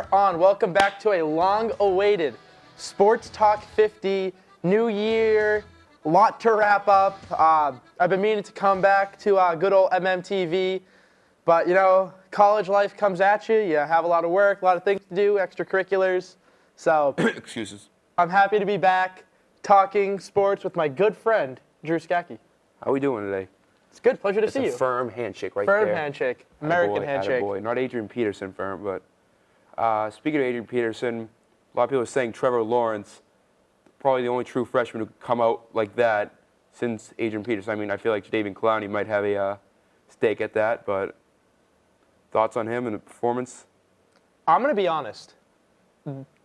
are on. Welcome back to a long-awaited Sports Talk 50. New year, lot to wrap up. I've been meaning to come back to good old MMTV, but you know, college life comes at you. You have a lot of work, a lot of things to do, extracurriculars. So, excuses. I'm happy to be back talking sports with my good friend Drew Skacke. How are we doing today? It's good. Pleasure to see you. It's a firm handshake right there. there. Firm handshake. American handshake. Attaboy. Not Adrian Peterson firm, but speaking of Adrian Peterson, a lot of people are saying Trevor Lawrence, probably the only true freshman who could come out like that since Adrian Peterson. I mean, I feel like Jadeveon Clowney might have a stake at that, but thoughts on him and the performance? I'm going to be honest.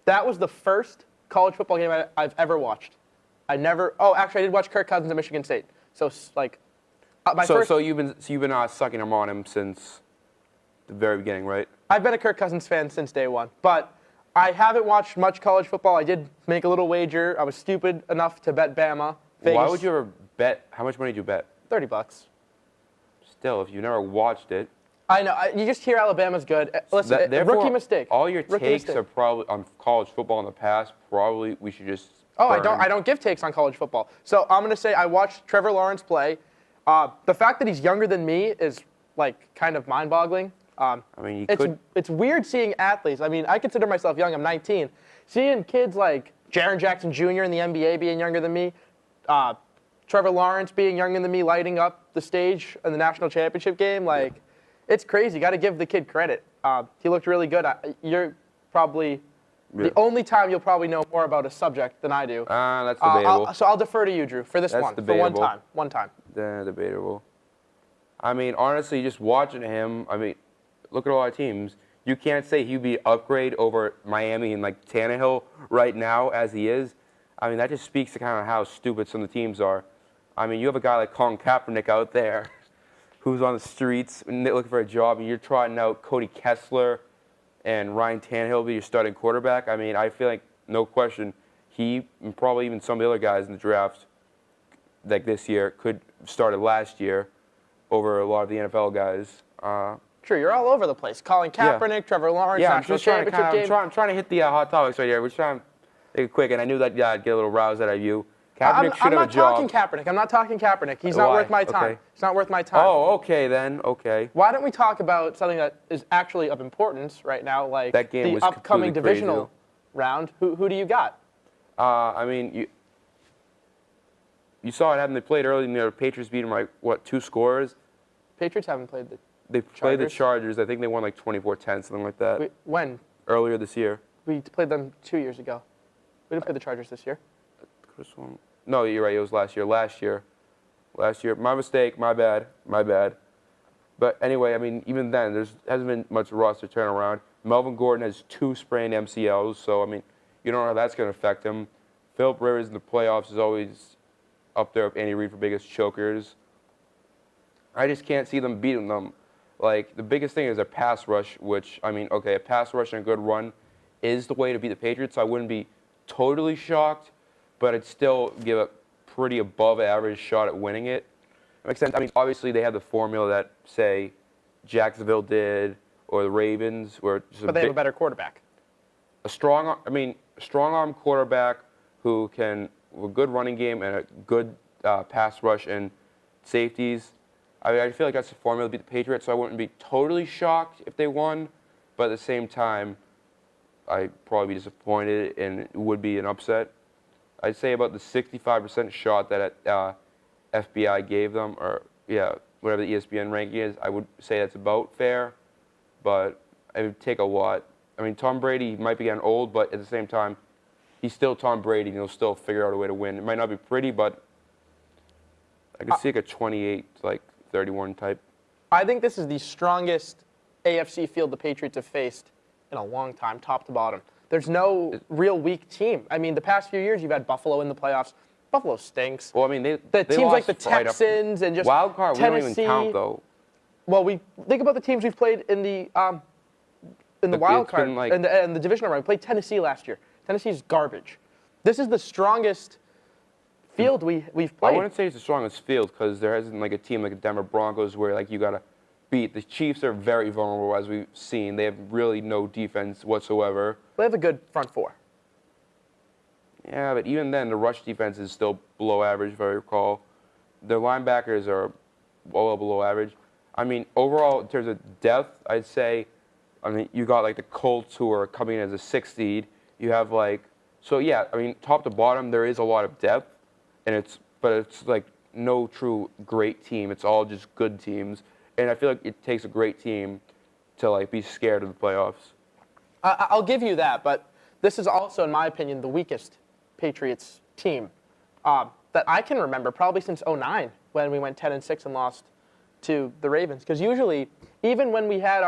That was the first college football game I've ever watched. Actually, I did watch Kirk Cousins at Michigan State. So, like, So you've been sucking him on him since the very beginning, right? I've been a Kirk Cousins fan since day one, but I haven't watched much college football. I did make a little wager. I was stupid enough to bet Bama. Vegas. Why would you ever bet? How much money did you bet? $30. Still, if you never watched it. I know. You just hear Alabama's good. Listen, rookie mistake. All your takes are probably on college football in the past. Probably we should just. Oh, I don't give takes on college football. So I'm going to say I watched Trevor Lawrence play. The fact that he's younger than me is like kind of mind-boggling. I mean, it's weird seeing athletes. I mean, I consider myself young. I'm 19. Seeing kids like Jaren Jackson Jr. in the NBA being younger than me, Trevor Lawrence being younger than me, lighting up the stage in the national championship game, like it's crazy. Got to give the kid credit. He looked really good. You're probably the only time you'll probably know more about a subject than I do. That's debatable. So I'll defer to you, Drew, for this one. Debatable. For one time. Debatable. I mean, honestly, just watching him, I mean, look at all our teams. You can't say he'd be an upgrade over Miami and like Tannehill right now as he is. I mean, that just speaks to kind of how stupid some of the teams are. I mean, you have a guy like Colin Kaepernick out there who's on the streets looking for a job, and you're trotting out Cody Kessler and Ryan Tannehill be your starting quarterback. I mean, I feel like, no question, he and probably even some of the other guys in the draft like this year could started last year over a lot of the NFL guys. Sure, you're all over the place. Colin Kaepernick, Trevor Lawrence, national championship game. I'm trying to hit the hot topics right here. We're trying to make it quick, and I knew that I'd get a little roused out of you. Kaepernick should have a job. I'm not talking Kaepernick. He's not worth my time. Okay. He's not worth my time. Oh, okay then. Okay. Why don't we talk about something that is actually of importance right now, like that game the upcoming divisional round? Who do you got? I mean, you saw it happen. They played early, and the Patriots beat them like, what, 2 scores? Patriots haven't played the They played the Chargers. I think they won like 24-10, something like that. When? Earlier this year. We played them 2 years ago. We didn't play the Chargers this year. No, you're right. It was last year. Last year. My mistake. My bad. But anyway, I mean, even then, there hasn't been much roster turnaround. Melvin Gordon has 2 sprained MCLs, so, I mean, you don't know how that's going to affect him. Philip Rivers in the playoffs is always up there with Andy Reid for biggest chokers. I just can't see them beating them. Like, the biggest thing is a pass rush, which, I mean, okay, a pass rush and a good run is the way to beat the Patriots. So I wouldn't be totally shocked, but I'd still give a pretty above-average shot at winning it. It makes sense. I mean, obviously they have the formula that, say, Jacksonville did or the Ravens. But they have a better quarterback. A strong-arm quarterback who can, with a good running game and a good pass rush and safeties. I mean, I feel like that's the formula to beat the Patriots, so I wouldn't be totally shocked if they won. But at the same time, I'd probably be disappointed, and it would be an upset. I'd say about the 65% shot that FBI gave them, or whatever the ESPN ranking is, I would say that's about fair. But it would take a lot. I mean, Tom Brady might be getting old, but at the same time, he's still Tom Brady, and he'll still figure out a way to win. It might not be pretty, but I could see like a 28-31 type. I think this is the strongest AFC field the Patriots have faced in a long time, top to bottom. There's no real weak team. I mean, the past few years, you've had Buffalo in the playoffs. Buffalo stinks. Well, I mean, the teams like the Texans and just wild card. Tennessee. We don't even count though. Well, we think about the teams we've played in the wild card and the divisional round. We played Tennessee last year. Tennessee's garbage. This is the strongest field we've played. I wouldn't say it's the strongest field because there hasn't like a team like the Denver Broncos where like you gotta beat. The Chiefs are very vulnerable, as we've seen. They have really no defense whatsoever. They have a good front four. Yeah, but even then, the rush defense is still below average, if I recall. Their linebackers are well below average. I mean, overall, in terms of depth, I'd say, I mean, you got like the Colts who are coming in as a 6th seed. You have like, so yeah, I mean, top to bottom, there is a lot of depth, but it's like no true great team. It's all just good teams, and I feel like it takes a great team to like be scared of the playoffs. I'll give you that, but this is also, in my opinion, the weakest Patriots team that I can remember, probably since 2009, when we went 10-6 and lost to the Ravens. Because usually, even when we had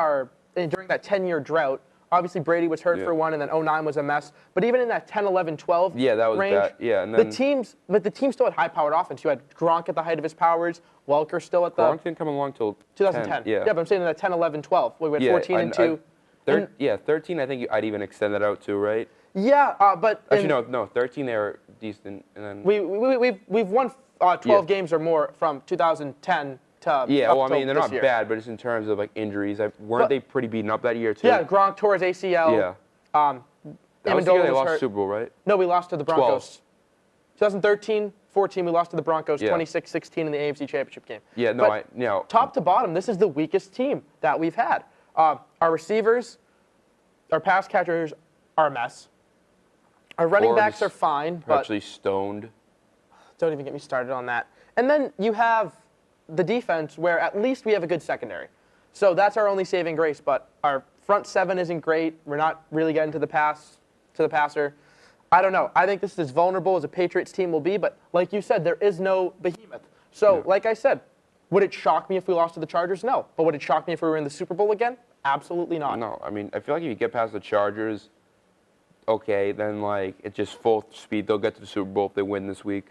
during that 10-year drought, obviously Brady was hurt for one, and then 2009 was a mess. But even in that 10, 11, 12 that was range, bad. Yeah, and then the team still had high-powered offense. You had Gronk at the height of his powers, Welker still at the Gronk didn't come along till 2010. 10, yeah, but I'm saying in that 10, 11, 12, we went 14 and 2. 13. I think I'd even extend that out to, right? Yeah, but actually no. 13 they were decent, and then we've won 12 games or more from 2010 to well, I mean they're not year. bad, but it's in terms of like injuries. Weren't they pretty beaten up that year too? Yeah, Gronk tore his ACL. Yeah. That was the year they lost the Super Bowl, right? No, we lost to the Broncos. 2013, 14, we lost to the Broncos. 26-16 in the AFC Championship game. Yeah, top to bottom, this is the weakest team that we've had. Our receivers, our pass catchers are a mess. Our running backs are fine, but actually stoned. Don't even get me started on that. And then you have the defense, where at least we have a good secondary. So that's our only saving grace. But our front seven isn't great. We're not really getting to the passer. I don't know. I think this is as vulnerable as a Patriots team will be. But like you said, there is no behemoth. So like I said, would it shock me if we lost to the Chargers? No. But would it shock me if we were in the Super Bowl again? Absolutely not. No. I mean, I feel like if you get past the Chargers, okay, then like it's just full speed. They'll get to the Super Bowl if they win this week.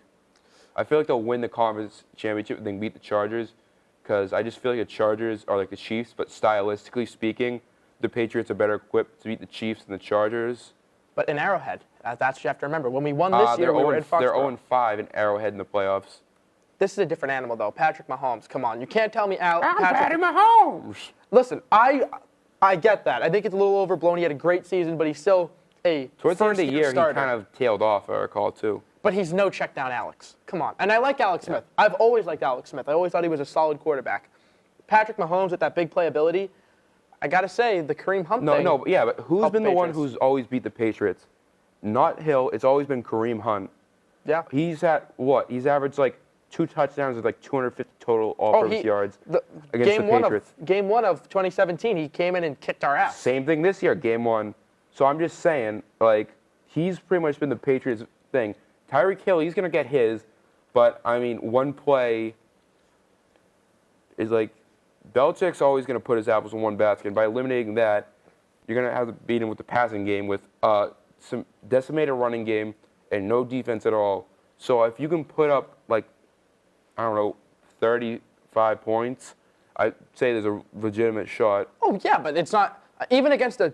I feel like they'll win the conference championship and then beat the Chargers, because I just feel like the Chargers are like the Chiefs, but stylistically speaking, the Patriots are better equipped to beat the Chiefs than the Chargers. But in Arrowhead, that's what you have to remember. When we won this year, we were in Foxborough. They're 0-5 in Arrowhead in the playoffs. This is a different animal, though. Patrick Mahomes, come on. You can't tell me Patrick Mahomes. Listen, I get that. I think it's a little overblown. He had a great season, but he's still towards the end of the year, starter. He kind of tailed off, I recall, too. But he's no check down Alex. Come on. And I like Alex Smith. I've always liked Alex Smith. I always thought he was a solid quarterback. Patrick Mahomes with that big playability, I got to say, the Kareem Hunt thing. But who's been the one who's always beat the Patriots? Not Hill. It's always been Kareem Hunt. Yeah. He's at what? He's averaged like 2 touchdowns with like 250 total all-purpose yards against the Patriots. Game one of 2017, he came in and kicked our ass. Same thing this year, game one. So I'm just saying, like, he's pretty much been the Patriots thing. Tyreek Hill, he's going to get his, but, I mean, one play is like, Belichick's always going to put his apples in one basket. And by eliminating that, you're going to have to beat him with the passing game with some decimated running game and no defense at all. So if you can put up, like, I don't know, 35 points, I'd say there's a legitimate shot. Oh, yeah, but it's not, even against a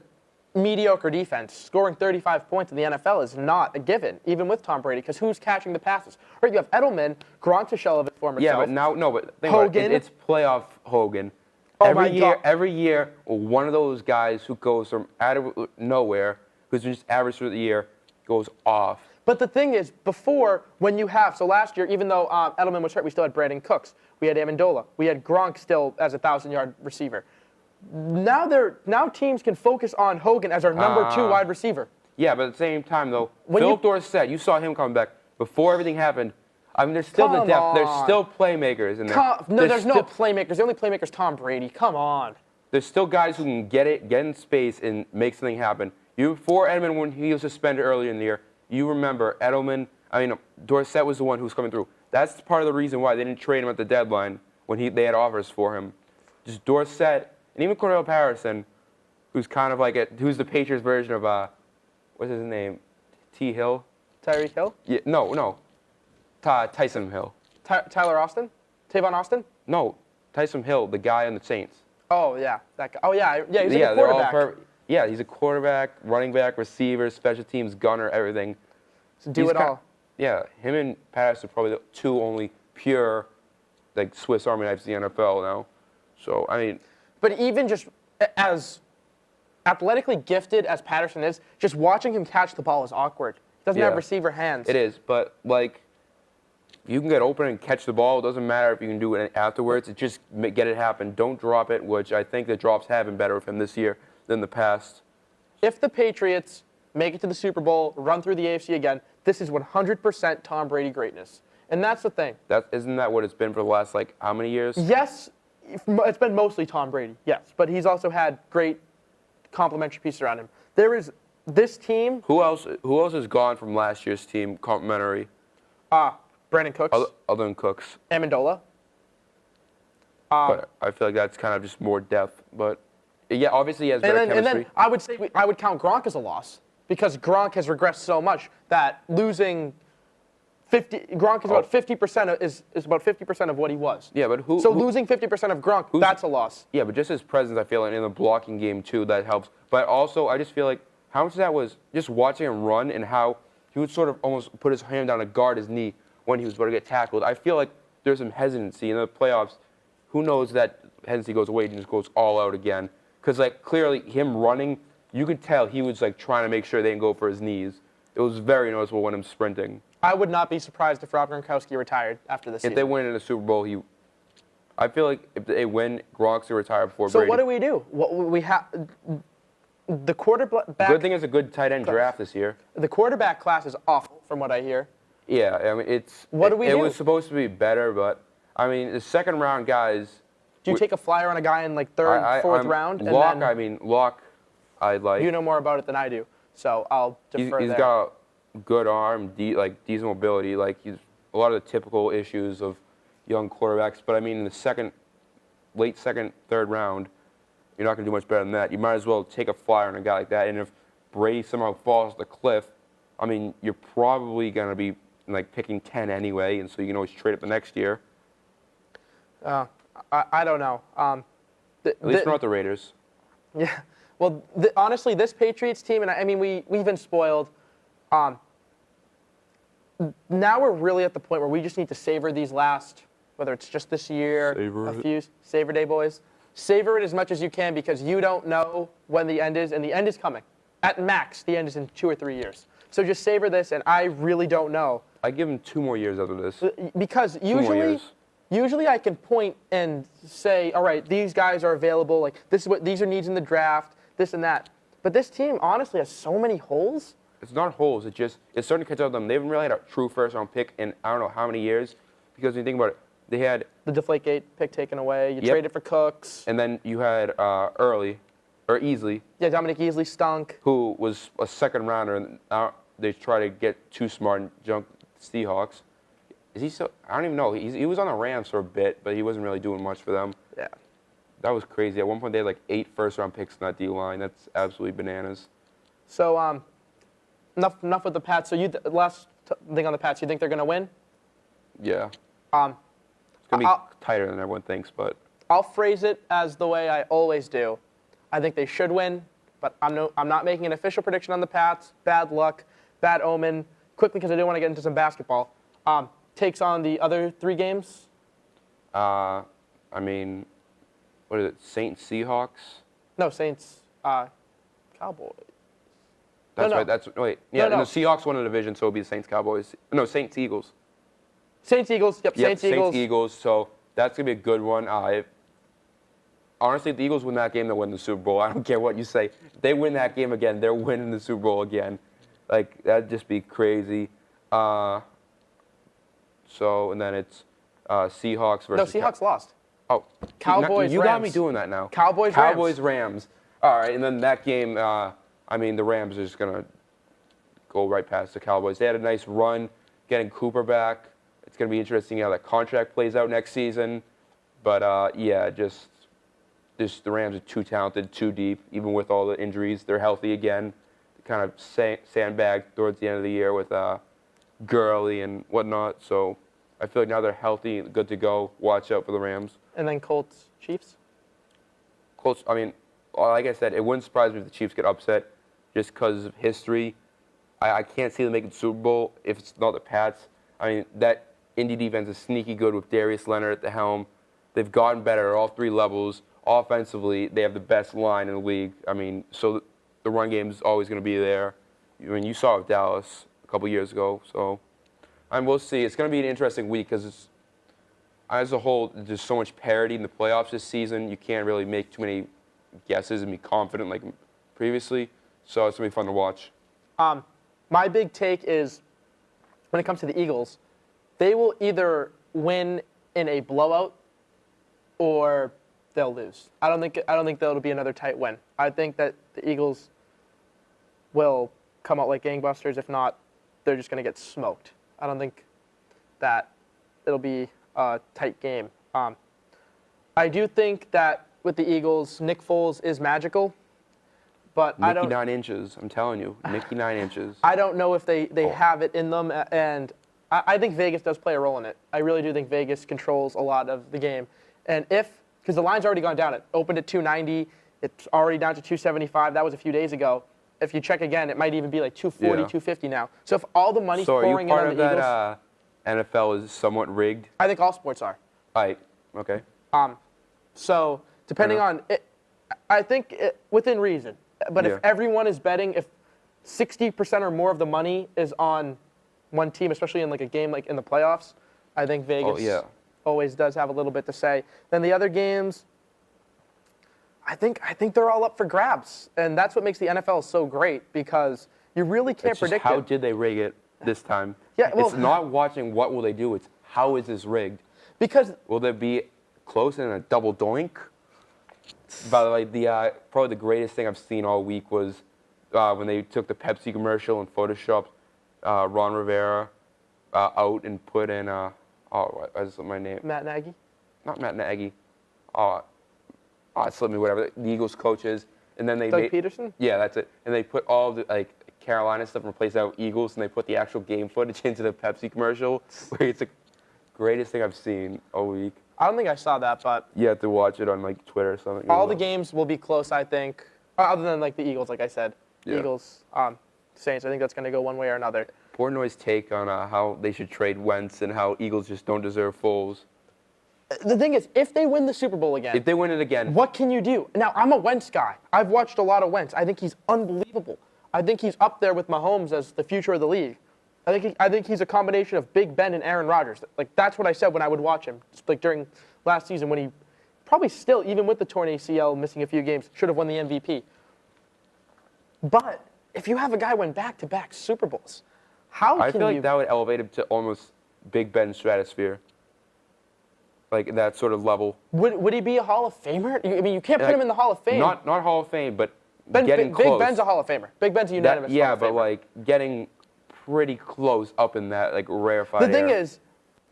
mediocre defense, scoring 35 points in the NFL is not a given, even with Tom Brady, because who's catching the passes? Right, you have Edelman, Gronk's a shell of his former self. Yeah, but now, think Hogan. about it. It's playoff Hogan. Oh Every year, one of those guys who goes from out of nowhere, who's just average through the year, goes off. But the thing is, before, when you have, so last year, even though Edelman was hurt, we still had Brandon Cooks. We had Amendola. We had Gronk still as a 1,000-yard receiver. Now teams can focus on Hogan as our number 2 wide receiver. Yeah, but at the same time, though, Philip Dorsett, you saw him coming back before everything happened. I mean, there's still the depth. There's still playmakers in there. There's no playmakers. The only playmaker is Tom Brady. Come on. There's still guys who can get in space, and make something happen. Before Edelman, when he was suspended earlier in the year, you remember Dorsett was the one who was coming through. That's part of the reason why they didn't trade him at the deadline when they had offers for him. Just Dorsett, and even Cordell Patterson, who's kind of like who's the Patriots version of what's his name? T. Hill? Tyreek Hill? Yeah, no. Tyson Hill. Tyler Austin? Tavon Austin? No, Tyson Hill, the guy on the Saints. Oh, yeah. That guy. Oh, yeah. He's a quarterback. He's a quarterback, running back, receiver, special teams, gunner, everything. So do it all. Yeah, him and Patterson are probably the 2 only pure, like, Swiss Army knives in the NFL now. So, I mean, But even just as athletically gifted as Patterson is, just watching him catch the ball is awkward. He doesn't Yeah. have receiver hands. it is. But, like, you can get open and catch the ball. It doesn't matter if you can do it afterwards. It's just get it happen. Don't drop it, which I think the drops have been better with him this year than the past. If the Patriots make it to the Super Bowl, run through the AFC again, this is 100% Tom Brady greatness. And that's the thing. Isn't that what it's been for the last, like, how many years? Yes, it's been mostly Tom Brady, yes. But he's also had great complementary pieces around him. There is this team. Who else has gone from last year's team complimentary? Brandon Cooks, Other than Cooks. Amendola. But I feel like that's kind of just more depth. But, yeah, obviously he has better chemistry. And then I would say I would count Gronk as a loss because Gronk has regressed so much that losing Gronk is about 50% is about 50% of what he was. Yeah, but losing 50% of Gronk, that's a loss. Yeah, but just his presence, I feel like in the blocking game too, that helps. But also, I just feel like how much of that was just watching him run and how he would sort of almost put his hand down to guard his knee when he was about to get tackled. I feel like there's some hesitancy in the playoffs. Who knows that hesitancy goes away and just goes all out again? Because like clearly him running, you could tell he was like trying to make sure they didn't go for his knees. It was very noticeable when him sprinting. I would not be surprised if Rob Gronkowski retired after this season. If they win in the Super Bowl, I feel like if they win, Gronk's to retire before So Brady. what do we do? We have the quarterback. Good thing it's a good tight end draft this year. The quarterback class is awful, from what I hear. Yeah, I mean What do we do? It was supposed to be better, but I mean the second round guys. Do you take a flyer on a guy in like third, fourth round? Locke, and then, Locke, I like. You know more about it than I do, so I'll defer He's there. got a good arm, decent mobility. Like he's a lot of the typical issues of young quarterbacks. But I mean, in the late second, third round, you're not going to do much better than that. You might as well take a flyer on a guy like that. And if Brady somehow falls off the cliff, I mean, you're probably going to be like picking 10 anyway, and so you can always trade it the next year. I don't know. At least not the Raiders. Yeah. Well, honestly, this Patriots team, and I mean, we've been spoiled. Now we're really at the point where we just need to savor these last, whether it's just this year, Savor Day, boys. Savor it as much as you can because you don't know when the end is, and the end is coming. At max, the end is in 2 or 3 years. So just savor this, and I really don't know. I give him 2 more years after this. Because 2 more years. usually I can point and say, all right, these guys are available. Like these are needs in the draft, this and that. But this team honestly has so many holes. It's not holes. It's starting to catch up to them. They haven't really had a true first-round pick in I don't know how many years. Because when you think about it, they had the Deflategate pick taken away. You traded for Cooks. And then you had Easley. Yeah, Dominic Easley stunk. Who was a second rounder, and they try to get too smart and junk Seahawks. Is he still? I don't even know. He was on the Rams for a bit, but he wasn't really doing much for them. Yeah. That was crazy. At one point, they had like 8 first-round picks in that D-line. That's absolutely bananas. So enough with the Pats. So last thing on the Pats, you think they're going to win? Yeah. It's going to be tighter than everyone thinks, but I'll phrase it as the way I always do. I think they should win, but I'm not making an official prediction on the Pats. Bad luck, bad omen. Quickly, because I do want to get into some basketball. Takes on the other 3 games? I mean, what is it, Saints, Seahawks? No, Saints, Cowboys. That's no. right. Wait. Yeah, No. the Seahawks won the division, so it'll be the Saints, Cowboys. No, Saints, Eagles. Saints, Eagles. Yep, Saints, Eagles. Saints, Eagles. So that's going to be a good one. Honestly, if the Eagles win that game, they'll win the Super Bowl. I don't care what you say. If they win that game again, they're winning the Super Bowl again. Like, that'd just be crazy. And then it's Seahawks versus... No, Seahawks lost. Oh. Cowboys, You got Rams. me doing that now. Cowboys, Rams. All right, and then that game, the Rams are just going to go right past the Cowboys. They had a nice run getting Cooper back. It's going to be interesting how that contract plays out next season. But, just the Rams are too talented, too deep, even with all the injuries. They're healthy again. They kind of sandbagged towards the end of the year with Gurley and whatnot. So I feel like now they're healthy, good to go. Watch out for the Rams. And then Colts, Chiefs? Colts, like I said, it wouldn't surprise me if the Chiefs get upset just because of history. I can't see them making the Super Bowl if it's not the Pats. I mean, that Indy defense is sneaky good with Darius Leonard at the helm. They've gotten better at all three levels. Offensively, they have the best line in the league. I mean, so the run game is always going to be there. I mean, you saw it with Dallas a couple years ago. So, and we'll see. It's going to be an interesting week because as a whole, there's so much parity in the playoffs this season. You can't really make too many guesses and be confident like previously. So it's going to be fun to watch. My big take is when it comes to the Eagles, they will either win in a blowout or they'll lose. I don't think there'll be another tight win. I think that the Eagles will come out like gangbusters. If not, they're just going to get smoked. I don't think that it'll be a tight game. I do think that with the Eagles, Nick Foles is magical, but I don't. 9 inches, I'm telling you, 9 inches. I don't know if they have it in them, and I think Vegas does play a role in it. I really do think Vegas controls a lot of the game, and because the line's already gone down, it opened at 290, it's already down to 275. That was a few days ago. If you check again, it might even be like 240, 250 now. So if all the money's pouring in on the Eagles, so are you part of that NFL is somewhat rigged? I think all sports are. Right. Okay. So depending on it, I think within reason. But if everyone is betting, if 60% or more of the money is on one team, especially in like a game like in the playoffs, I think Vegas always does have a little bit to say. Then the other games, I think they're all up for grabs, and that's what makes the NFL so great because you really can't predict how it. Did they rig it this time? Yeah, well, it's not watching what will they do. It's how is this rigged? Because will there be close and a double doink? By the way, probably the greatest thing I've seen all week was when they took the Pepsi commercial and photoshopped Ron Rivera out and put in what is my name? Matt Nagy? Not Matt Nagy. It slipped me, whatever. The Eagles coaches, and then they Doug Peterson? Yeah, that's it. And they put all the Carolina stuff and replaced that with Eagles, and they put the actual game footage into the Pepsi commercial. It's the greatest thing I've seen all week. I don't think I saw that, but you have to watch it on Twitter or something. All the games will be close, I think. Other than the Eagles, like I said, Eagles, Saints. I think that's going to go one way or another. Portnoy's take on how they should trade Wentz and how Eagles just don't deserve Foles. The thing is, if they win the Super Bowl again, if they win it again, what can you do? Now, I'm a Wentz guy. I've watched a lot of Wentz. I think he's unbelievable. I think he's up there with Mahomes as the future of the league. I think he's a combination of Big Ben and Aaron Rodgers. That's what I said when I would watch him. During last season when he probably still, even with the torn ACL, missing a few games, should have won the MVP. But if you have a guy win back-to-back Super Bowls, I feel like that would elevate him to almost Big Ben stratosphere. Like that sort of level. Would he be a Hall of Famer? I mean, you can't put him in the Hall of Fame. Not Hall of Fame, but getting close. Big Ben's a Hall of Famer. Big Ben's a unanimous Hall of Famer. But getting pretty close up in that rarefied air. The thing is,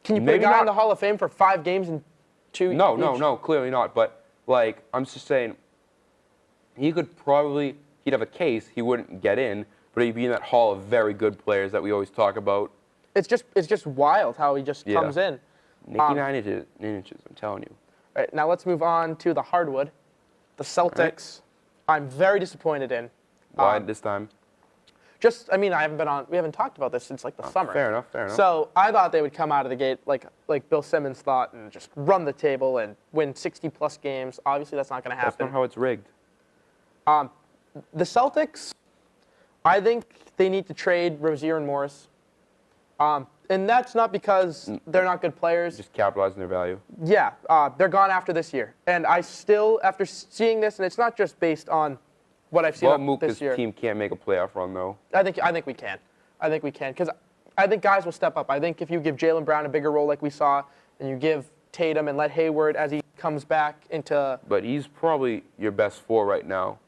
can you put a guy in the Hall of Fame for 5 games and 2 each? No, clearly not. But I'm just saying, he'd have a case. He wouldn't get in, but he'd be in that hall of very good players that we always talk about. It's just wild how he just comes in. 9 inches, I'm telling you. All right, now let's move on to the hardwood. The Celtics, I'm very disappointed in. Why this time? We haven't talked about this since the summer. Fair enough. So I thought they would come out of the gate like Bill Simmons thought and just run the table and win 60-plus games. Obviously, that's not going to happen. That's not how it's rigged. The Celtics, I think they need to trade Rozier and Morris. And that's not because they're not good players. Just capitalizing their value. Yeah, they're gone after this year. And I still, after seeing this, and it's not just based on what I've seen this year. This team can't make a playoff run, though. I think we can. I think we can. Because I think guys will step up. I think if you give Jaylen Brown a bigger role like we saw, and you give Tatum and let Hayward as he comes back into... But he's probably your best 4 right now.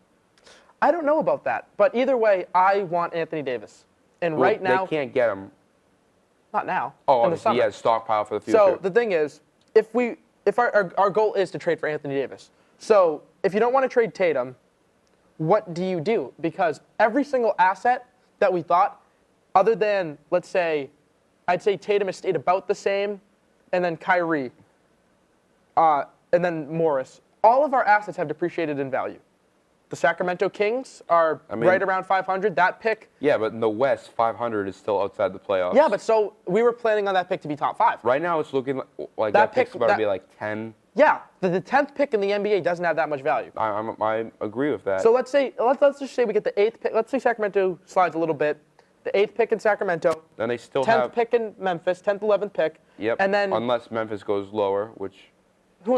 I don't know about that. But either way, I want Anthony Davis. And right now... They can't get him. Not now. Oh, obviously, he has stockpile for the future. So the thing is, if our goal is to trade for Anthony Davis. So if you don't want to trade Tatum, what do you do? Because every single asset that we thought, other than, let's say, I'd say Tatum has stayed about the same, and then Kyrie, and then Morris, all of our assets have depreciated in value. The Sacramento Kings are right around 500. That pick. Yeah, but in the West, 500 is still outside the playoffs. Yeah, but so we were planning on that pick to be top 5. Right now, it's looking like that pick's about to be 10. Yeah, the 10th pick in the NBA doesn't have that much value. I agree with that. So let's just say we get the 8th pick. Let's say Sacramento slides a little bit. The 8th pick in Sacramento. Then they still 10th have. 10th pick in Memphis. 10th, 11th pick. Yep. And then unless Memphis goes lower, which.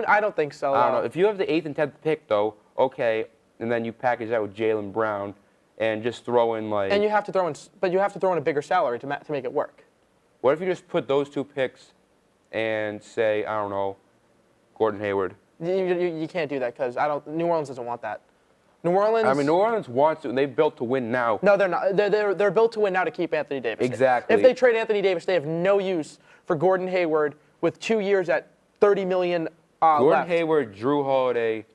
I don't think so. I don't know. If you have the 8th and 10th pick, though, okay, and then you package that with Jaylen Brown, and just throw in like. And you have to throw in a bigger salary to make it work. What if you just put those 2 picks, and say I don't know, Gordon Hayward. You can't do that because New Orleans doesn't want that. New Orleans. I mean, New Orleans wants to. They're built to win now. No, they're not. They're built to win now to keep Anthony Davis. Exactly. If they trade Anthony Davis, they have no use for Gordon Hayward with 2 years at $30 million Gordon left. Hayward, Drew Holiday,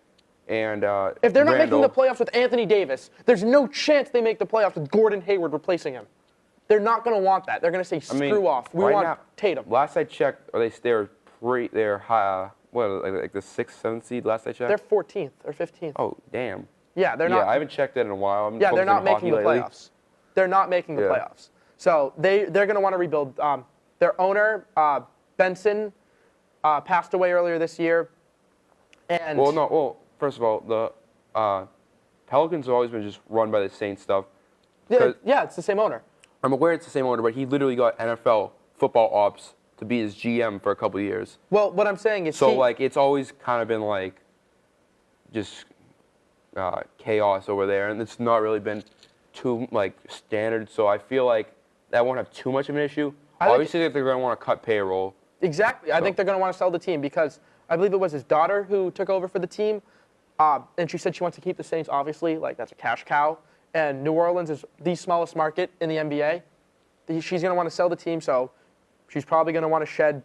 and if they're not Randall. making the playoffs with Anthony Davis, there's no chance they make the playoffs with Gordon Hayward replacing him. They're not going to want that. They're going to say, screw off. We want Tatum. Last I checked, they're high. What, like the 6th, 7th seed? Last I checked. They're 14th or 15th. Oh, damn. Yeah, they're not. Yeah, I haven't checked it in a while. They're not making the playoffs. They're not making the playoffs. So they're going to want to rebuild. Their owner, Benson, passed away earlier this year. And first of all, the Pelicans have always been just run by the same stuff. Yeah, it's the same owner. I'm aware it's the same owner, but he literally got NFL football ops to be his GM for a couple of years. Well, what I'm saying is it's always kind of been like just chaos over there, and it's not really been too standard. So I feel like that won't have too much of an issue. Obviously, they're going to want to cut payroll. Exactly. So. I think they're going to want to sell the team because I believe it was his daughter who took over for the team, and she said she wants to keep the Saints. Obviously, that's a cash cow, and New Orleans is the smallest market in the NBA. She's going to want to sell the team, so she's probably going to want to shed.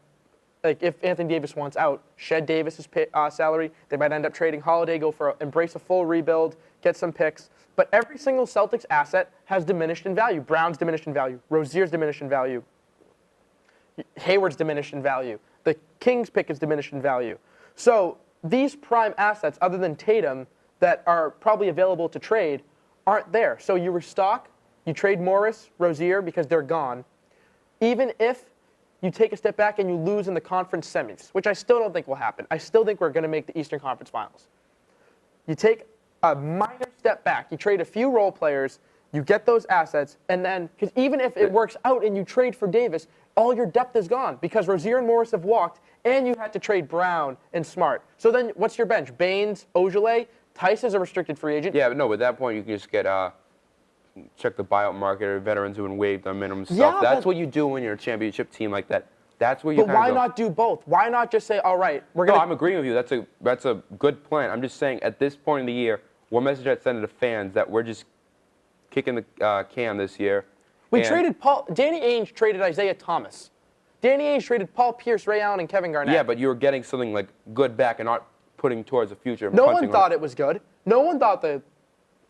If Anthony Davis wants out, shed Davis's salary. They might end up trading Holiday, embrace a full rebuild, get some picks. But every single Celtics asset has diminished in value. Brown's diminished in value. Rozier's diminished in value. Hayward's diminished in value. The Kings pick is diminished in value. So these prime assets, other than Tatum, that are probably available to trade, aren't there. So you restock, you trade Morris, Rozier, because they're gone. Even if you take a step back and you lose in the conference semis, which I still don't think will happen. I still think we're going to make the Eastern Conference Finals. You take a minor step back. You trade a few role players. You get those assets. And then, because even if it works out and you trade for Davis, all your depth is gone because Rozier and Morris have walked, and you had to trade Brown and Smart. So then what's your bench? Baines, Ojale, Tice is a restricted free agent. Yeah, but no, at that point you can just get check the buyout market or veterans who can waive the minimum stuff. Yeah, that's what you do when you're a championship team like that. That's where you. But why not do both? Why not just say, all right, we're gonna. No, I'm agreeing with you. That's a good plan. I'm just saying at this point in the year, what message I'd send to the fans that we're just kicking the can this year. We traded Danny Ainge traded Isaiah Thomas. Danny Ainge traded Paul Pierce, Ray Allen, and Kevin Garnett. Yeah, but you were getting something like good back and not putting towards the future. No one thought it was good. No one thought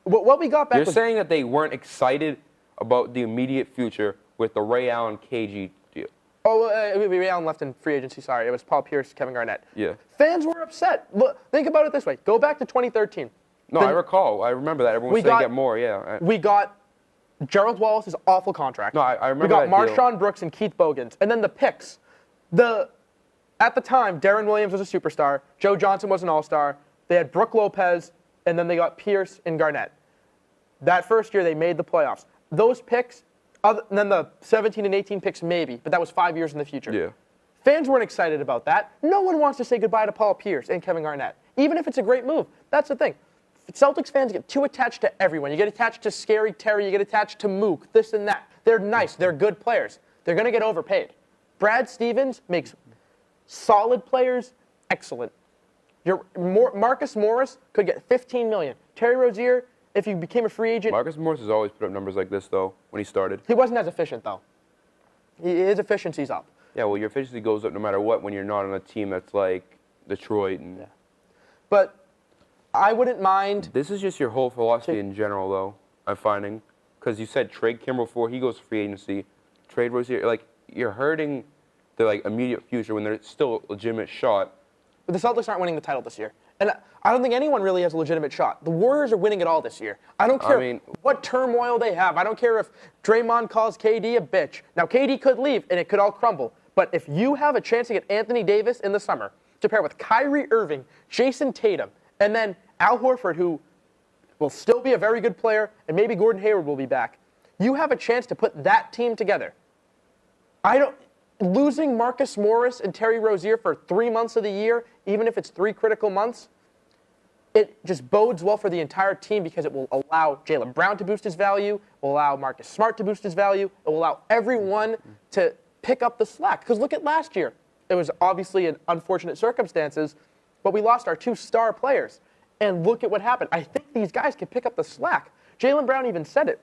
what we got back. You're saying that they weren't excited about the immediate future with the Ray Allen KG deal. Oh, Ray Allen left in free agency. Sorry, it was Paul Pierce, Kevin Garnett. Yeah. Fans were upset. Look, think about it this way. Go back to 2013. No, I recall. I remember that. Everyone was saying get more. Yeah. We got Gerald Wallace's awful contract. No, I remember We got Marshawn Brooks and Keith Bogans, and then the picks. At the time, Darren Williams was a superstar. Joe Johnson was an all-star. They had Brooke Lopez, and then they got Pierce and Garnett. That first year, they made the playoffs. Those picks, and then the 17 and 18 picks, maybe, but that was 5 years in the future. Yeah. Fans weren't excited about that. No one wants to say goodbye to Paul Pierce and Kevin Garnett, even if it's a great move. That's the thing. Celtics fans get too attached to everyone. You get attached to Scary Terry. You get attached to Mook, this and that. They're nice. They're good players. They're going to get overpaid. Brad Stevens makes solid players excellent. Marcus Morris could get $15 million. Terry Rozier, if he became a free agent. Marcus Morris has always put up numbers like this, though, when he started. He wasn't as efficient, though. His efficiency's up. Yeah, well, your efficiency goes up no matter what when you're not on a team that's like Detroit. And yeah. But I wouldn't mind. This is just your whole philosophy in general, though, I'm finding. Because you said trade Kimber before he goes to free agency. Trade Rozier. Like, you're hurting the immediate future when there's still a legitimate shot. But the Celtics aren't winning the title this year. And I don't think anyone really has a legitimate shot. The Warriors are winning it all this year. I don't care what turmoil they have. I don't care if Draymond calls KD a bitch. Now, KD could leave, and it could all crumble. But if you have a chance to get Anthony Davis in the summer, to pair with Kyrie Irving, Jason Tatum, and then Al Horford, who will still be a very good player, and maybe Gordon Hayward will be back. You have a chance to put that team together. Losing Marcus Morris and Terry Rozier for 3 months of the year, even if it's 3 critical months, it just bodes well for the entire team because it will allow Jaylen Brown to boost his value, it will allow Marcus Smart to boost his value, it will allow everyone to pick up the slack. Because look at last year. It was obviously in unfortunate circumstances, but we lost our 2 star players. And look at what happened. I think these guys can pick up the slack. Jaylen Brown even said it.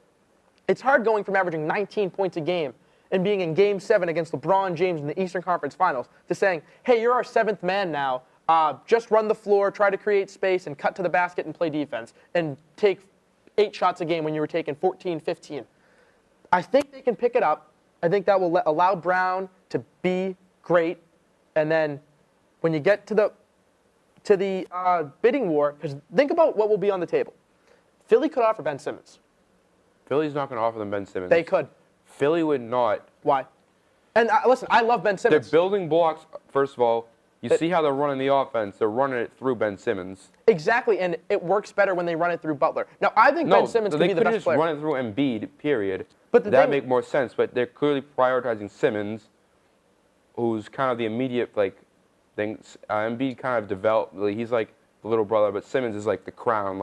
It's hard going from averaging 19 points a game and being in Game 7 against LeBron James in the Eastern Conference Finals to saying, hey, you're our 7th man now. Just run the floor, try to create space, and cut to the basket and play defense. And take 8 shots a game when you were taking 14, 15. I think they can pick it up. I think that will allow Brown to be great. And then when you get to the bidding war, because think about what will be on the table. Philly could offer Ben Simmons. Philly's not going to offer them Ben Simmons. They could. Philly would not. Why? And listen, I love Ben Simmons. They're building blocks. First of all, you see how they're running the offense. They're running it through Ben Simmons. Exactly, and it works better when they run it through Butler. Now, I think Ben Simmons can be the best player. They could just run it through Embiid, period. But that make more sense. But they're clearly prioritizing Simmons, who's kind of the immediate thing. Embiid kind of developed. He's like the little brother, but Simmons is like the crown.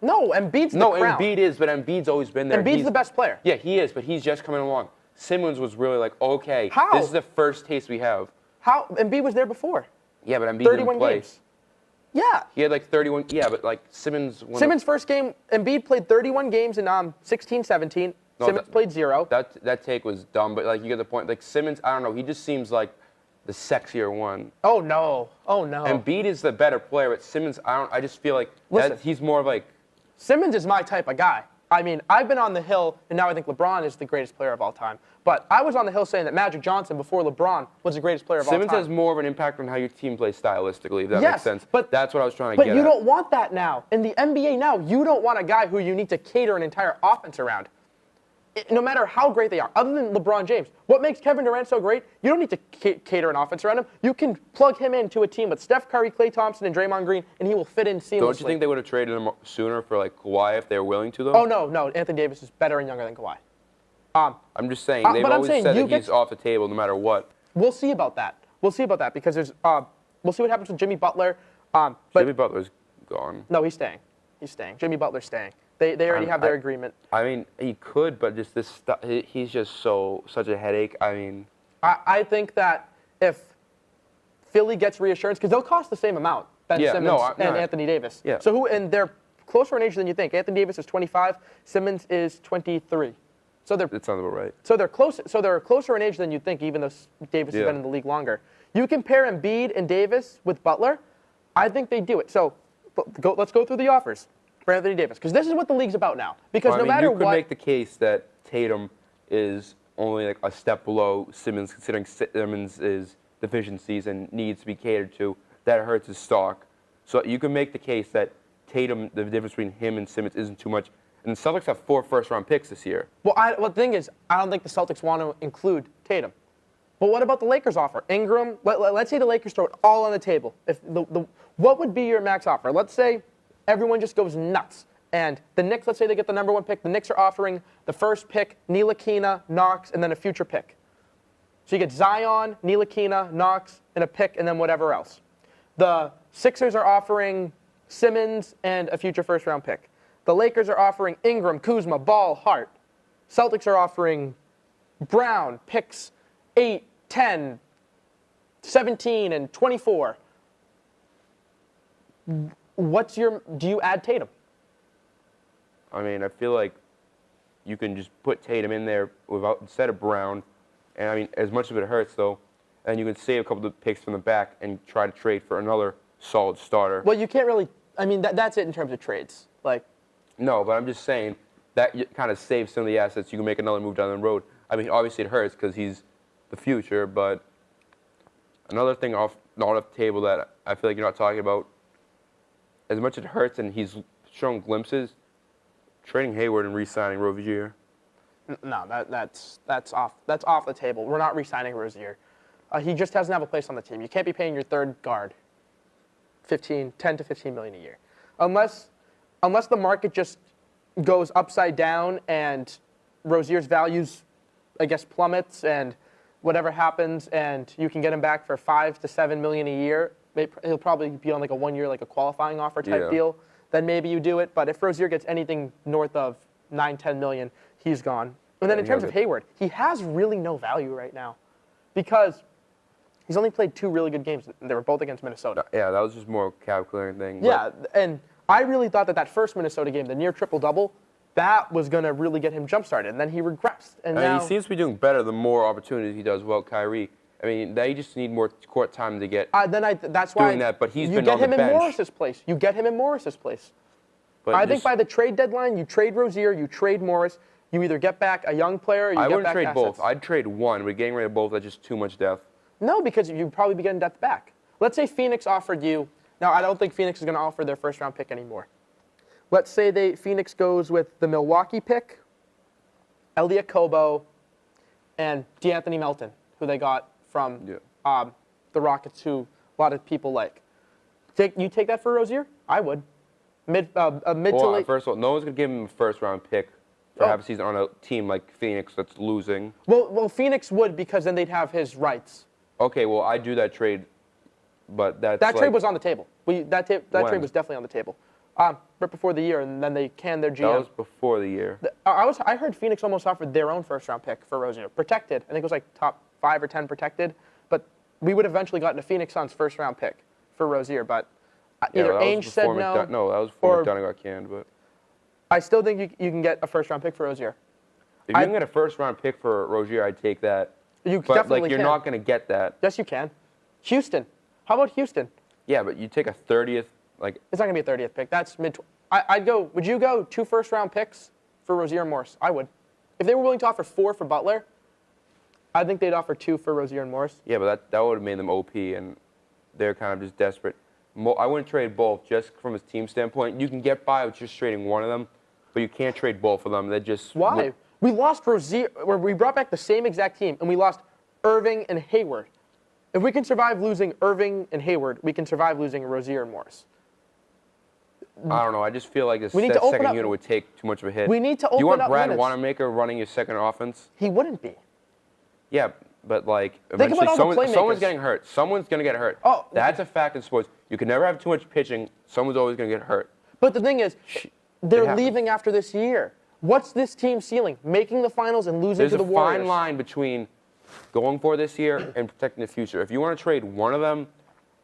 No, Embiid's the crown. No, Embiid is, but Embiid's always been there. Embiid's the best player. Yeah, he is, but he's just coming along. Simmons was really like, okay, How? This is the first taste we have. How? Embiid was there before. Yeah, but Embiid 31 didn't play. games. Yeah. He had 31. Yeah, but Simmons. Simmons' first game, Embiid played 31 games in 16-17. No, Simmons played 0. That take was dumb, but you get the point. Simmons, I don't know. He just seems like the sexier one. Oh no. Embiid is the better player, but Simmons, I just feel like he's more of Simmons is my type of guy. I mean, I've been on the hill, and now I think LeBron is the greatest player of all time. But I was on the hill saying that Magic Johnson, before LeBron, was the greatest player of all time. Simmons has more of an impact on how your team plays stylistically, if that makes sense. But that's what I was trying to get at. But you don't want that now. In the NBA now, you don't want a guy who you need to cater an entire offense around. No matter how great they are, other than LeBron James. What makes Kevin Durant so great? You don't need to cater an offense around him. You can plug him into a team with Steph Curry, Klay Thompson, and Draymond Green, and he will fit in seamlessly. Don't you think they would have traded him sooner for Kawhi if they were willing to, though? Oh, no. Anthony Davis is better and younger than Kawhi. I'm just saying, they've always said that he's off the table no matter what. We'll see about that. Because there's we'll see what happens with Jimmy Butler. Jimmy Butler's gone. No, he's staying. Jimmy Butler's staying. They already have their agreement. I mean, he could, but just this stuff, he's just such a headache. I mean, I think that if Philly gets reassurance, because they'll cost the same amount, Ben Simmons and Anthony Davis. Yeah. And they're closer in age than you think. Anthony Davis is 25, Simmons is 23. So that sounds about right. So they're close. So they're closer in age than you think, even though Davis has been in the league longer. You compare Embiid and Davis with Butler, I think they do it. So let's go through the offers for Anthony Davis, because this is what the league's about now. Because no matter what, you could make the case that Tatum is only a step below Simmons, considering Simmons' deficiencies and needs to be catered to. That hurts his stock. So you can make the case that Tatum, the difference between him and Simmons isn't too much. And the Celtics have 4 first-round picks this year. Well, the thing is, I don't think the Celtics want to include Tatum. But what about the Lakers offer? Ingram, let's say the Lakers throw it all on the table. What would be your max offer? Let's say everyone just goes nuts. And the Knicks, let's say they get the number 1 pick. The Knicks are offering the first pick, Ntilikina, Knox, and then a future pick. So you get Zion, Ntilikina, Knox, and a pick, and then whatever else. The Sixers are offering Simmons and a future first-round pick. The Lakers are offering Ingram, Kuzma, Ball, Hart. Celtics are offering Brown, picks 8, 10, 17, and 24. Do you add Tatum? I mean, I feel like you can just put Tatum in there instead of Brown. And I mean, as much as it hurts, though, and you can save a couple of picks from the back and try to trade for another solid starter. Well, you can't really. I mean, that's it in terms of trades. No, but I'm just saying that kind of saves some of the assets. You can make another move down the road. I mean, obviously it hurts because he's the future, but another thing not off the table that I feel like you're not talking about, as much as it hurts and he's shown glimpses, trading Hayward and re-signing Rozier. No, that's off the table. We're not re-signing Rozier. He just doesn't have a place on the team. You can't be paying your third guard 10 to 15 million a year. Unless the market just goes upside down and Rozier's values, I guess, plummets and whatever happens and you can get him back for 5 to 7 million a year, he'll probably be on like a 1 year, like a qualifying offer type deal, then maybe you do it. But if Rozier gets anything north of 9, 10 million, he's gone. And then in terms of Hayward, he has really no value right now because he's only played 2 really good games, and they were both against Minnesota. Yeah, that was just more a calculating thing. Yeah, and I really thought that first Minnesota game, the near triple-double, that was going to really get him jump-started, and then he regressed. And now he seems to be doing better the more opportunities he does without Kyrie. I mean, they just need more court time to get that's why doing that, but he's you been get on the him in bench. Morris's place. You get him in Morris's place. But I think by the trade deadline, you trade Rozier, you trade Morris, you either get back a young player or you get back I wouldn't trade assets. both. I'd trade one, but getting rid of both, that's just too much depth. No, because you'd probably be getting depth back. Let's say Phoenix offered you. Now, I don't think Phoenix is going to offer their first-round pick anymore. Let's say Phoenix goes with the Milwaukee pick, Elliot Kobo, and DeAnthony Melton, who they got from the Rockets, who a lot of people like. You take that for Rozier? I would. Mid to late. First of all, no one's going to give him a first-round pick for half a season on a team like Phoenix that's losing. Well, Phoenix would because then they'd have his rights. Okay, well, I'd do that trade, but that trade was on the table. That trade was definitely on the table. Right before the year, and then they canned their GM. That was before the year. I heard Phoenix almost offered their own first-round pick for Rozier. Protected. I think it was like top 5 or 10 protected. But we would have eventually gotten a Phoenix Suns first-round pick for Rozier. But either Ainge said no. No, that was before McDonough got canned. But I still think you can get a first-round pick for Rozier. If you can get a first-round pick for Rozier, I'd take that. You but definitely you're can. not going to get that. Yes, you can. Houston. How about Houston? Yeah, but you take a 30th. It's not going to be a 30th pick. That's mid. I'd go. Would you go 2 first-round picks for Rozier and Morris? I would. If they were willing to offer 4 for Butler, I think they'd offer 2 for Rozier and Morris. Yeah, but that would have made them OP, and they're kind of just desperate. I wouldn't trade both just from a team standpoint. You can get by with just trading one of them, but you can't trade both of them. They just why? We lost Rozier. We brought back the same exact team, and we lost Irving and Hayward. If we can survive losing Irving and Hayward, we can survive losing Rozier and Morris. I don't know. I just feel like that second unit would take too much of a hit. We need to open up. You want Brad minutes. Wanamaker running your second offense? He wouldn't be. Yeah, but eventually someone's getting hurt. Someone's going to get hurt. Oh, that's a fact in sports. You can never have too much pitching. Someone's always going to get hurt. But the thing is, they're leaving after this year. What's this team ceiling? Making the finals and losing to the Warriors. There's a fine line between going for this year and protecting the future. If you want to trade one of them,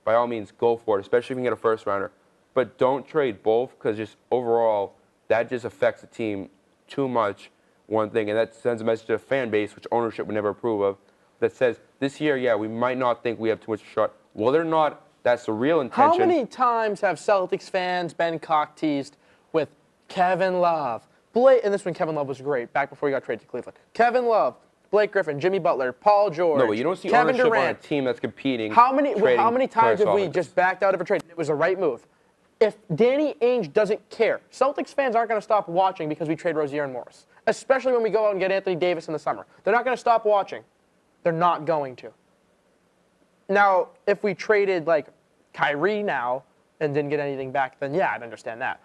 by all means, go for it, especially if you can get a first rounder. But don't trade both because just overall, that just affects the team too much, one thing. And that sends a message to the fan base, which ownership would never approve of, that says, this year, yeah, we might not think we have too much shot. Well, they're not. That's the real intention. How many times have Celtics fans been cock-teased with Kevin Love? And this one, Kevin Love was great, back before he got traded to Cleveland. Kevin Love, Blake Griffin, Jimmy Butler, Paul George, No, but you don't see Kevin ownership Durant. on a team that's competing. How many times have we just backed out of a trade? It was the right move. If Danny Ainge doesn't care, Celtics fans aren't going to stop watching because we trade Rozier and Morris, especially when we go out and get Anthony Davis in the summer. They're not going to stop watching. They're not going to. Now, if we traded like Kyrie now and didn't get anything back, then yeah, I'd understand that.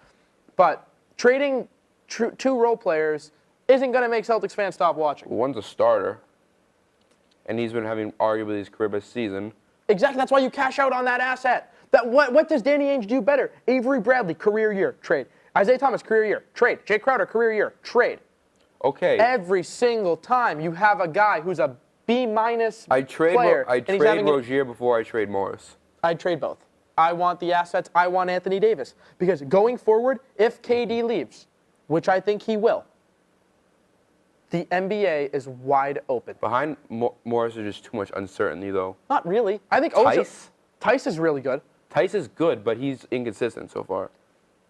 But trading 2 role players isn't going to make Celtics fans stop watching. One's a starter, and he's been having arguably his career best season. Exactly. That's why you cash out on that asset. What does Danny Ainge do better? Avery Bradley, career year, trade. Isaiah Thomas, career year, trade. Jay Crowder, career year, trade. Okay. Every single time you have a guy who's a B-minus player. I trade Rozier before I trade Morris. I'd trade both. I want the assets. I want Anthony Davis. Because going forward, if KD leaves, which I think he will, the NBA is wide open. Behind Morris, there's just too much uncertainty, though. Not really. I think Tice is really good. Tice is good, but he's inconsistent so far.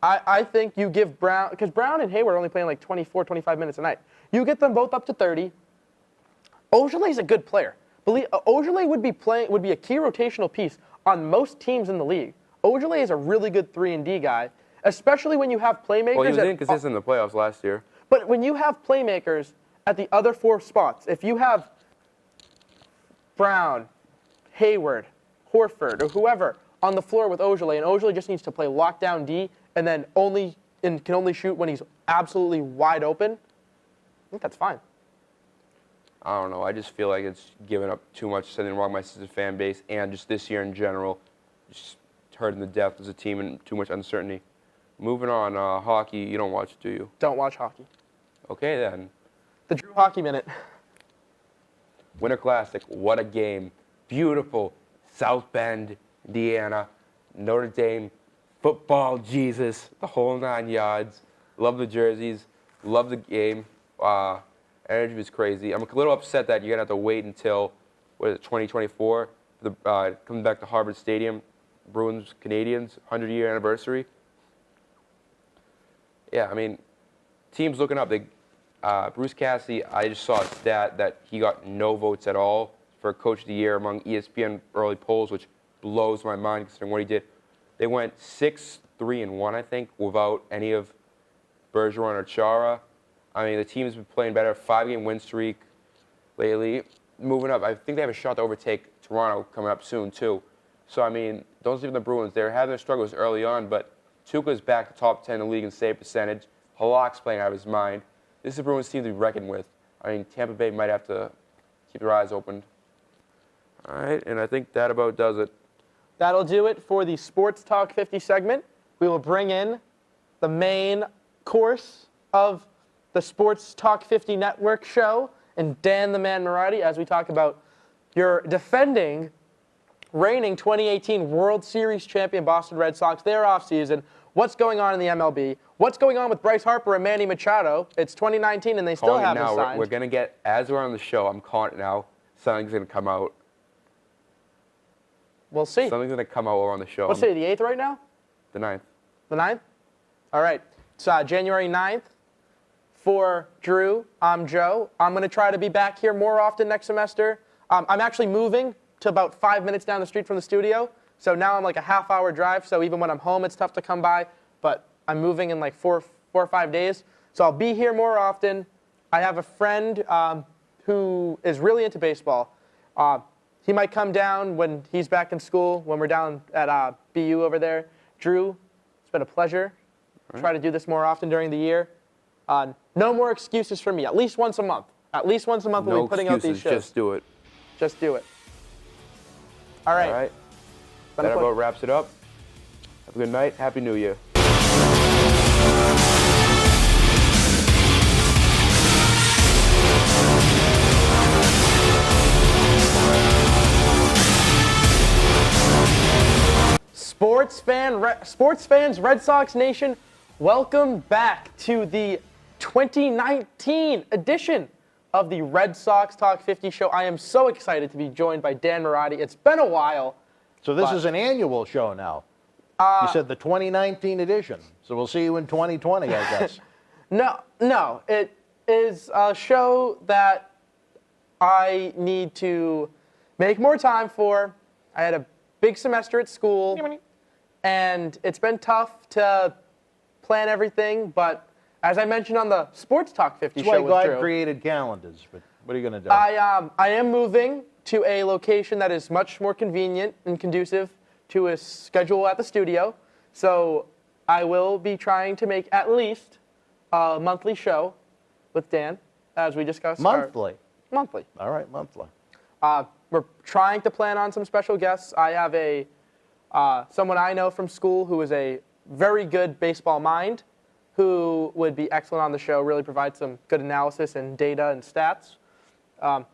I think you give Brown, because Brown and Hayward are only playing like 24, 25 minutes a night. You get them both up to 30. Ojeley's a good player. Ojeley would be a key rotational piece on most teams in the league. Ojeley is a really good 3-and-D guy, especially when you have playmakers. Well, he was inconsistent in the playoffs last year. But when you have playmakers at the other 4 spots, if you have Brown, Hayward, Horford, or whoever, on the floor with Ojale, and Ojale just needs to play lockdown D and then can only shoot when he's absolutely wide open, I think that's fine. I don't know. I just feel like it's giving up too much, sending wrong message to the fan base, and just this year in general, just hurting the depth as a team and too much uncertainty. Moving on, hockey, you don't watch it, do you? Don't watch hockey. Okay, then. The Drew Hockey Minute. Winter Classic, what a game. Beautiful. South Bend, Indiana, Notre Dame, football, Jesus, the whole 9 yards. Love the jerseys. Love the game. Energy was crazy. I'm a little upset that you're going to have to wait until, 2024, coming back to Harvard Stadium, Bruins, Canadians, 100-year anniversary. Yeah, I mean, teams looking up. Bruce Cassidy, I just saw a stat that he got no votes at all for Coach of the Year among ESPN early polls, which blows my mind considering what he did. They went 6-3-1, I think, without any of Bergeron or Chara. I mean, the team's been playing better. 5-game win streak lately. Moving up, I think they have a shot to overtake Toronto coming up soon, too. So, I mean, don't sleep on the Bruins. They're having their struggles early on, but Tuukka's back to top 10 in the league in save percentage. Halak's playing out of his mind. This is a Bruins team to be reckoned with. I mean, Tampa Bay might have to keep their eyes open. All right, and I think that about does it. That'll do it for the Sports Talk 50 segment. We will bring in the main course of the Sports Talk 50 Network show and Dan the Man Marati as we talk about your defending, reigning 2018 World Series champion Boston Red Sox, their offseason, what's going on in the MLB, what's going on with Bryce Harper and Manny Machado. It's 2019 and they still haven't signed. We're going to get, as we're on the show, I'm calling it now, something's going to come out. We'll see. Something's going to come out while we're on the show. What's today, the 8th right now? The 9th. The 9th? All right. It's January 9th. For Drew, I'm Joe. I'm going to try to be back here more often next semester. I'm actually moving to about 5 minutes down the street from the studio. So now I'm like a half-hour drive. So even when I'm home, it's tough to come by. But I'm moving in like four or 5 days. So I'll be here more often. I have a friend who is really into baseball. He might come down when he's back in school, when we're down at BU over there. Drew, it's been a pleasure. Try to do this more often during the year. No more excuses for me. At least once a month. At least once a month we'll be putting out these shows. Just do it. Just do it. All right. All right. That about wraps it up. Have a good night. Happy New Year. Sports fans, Red Sox Nation, welcome back to the 2019 edition of the Red Sox Talk 50 show. I am so excited to be joined by Dan Marati. It's been a while. So this is an annual show now. You said the 2019 edition. So we'll see you in 2020, I guess. No. It is a show that I need to make more time for. I had a big semester at school, and it's been tough to plan everything, but as I mentioned on the Sports Talk 50 That's show why with God Drew, created calendars, but what are you going to do? I am moving to a location that is much more convenient and conducive to a schedule at the studio, so I will be trying to make at least a monthly show with Dan, as we discussed. Monthly? Monthly. All right, monthly. We're trying to plan on some special guests. I have someone I know from school who is a very good baseball mind who would be excellent on the show, really provide some good analysis and data and stats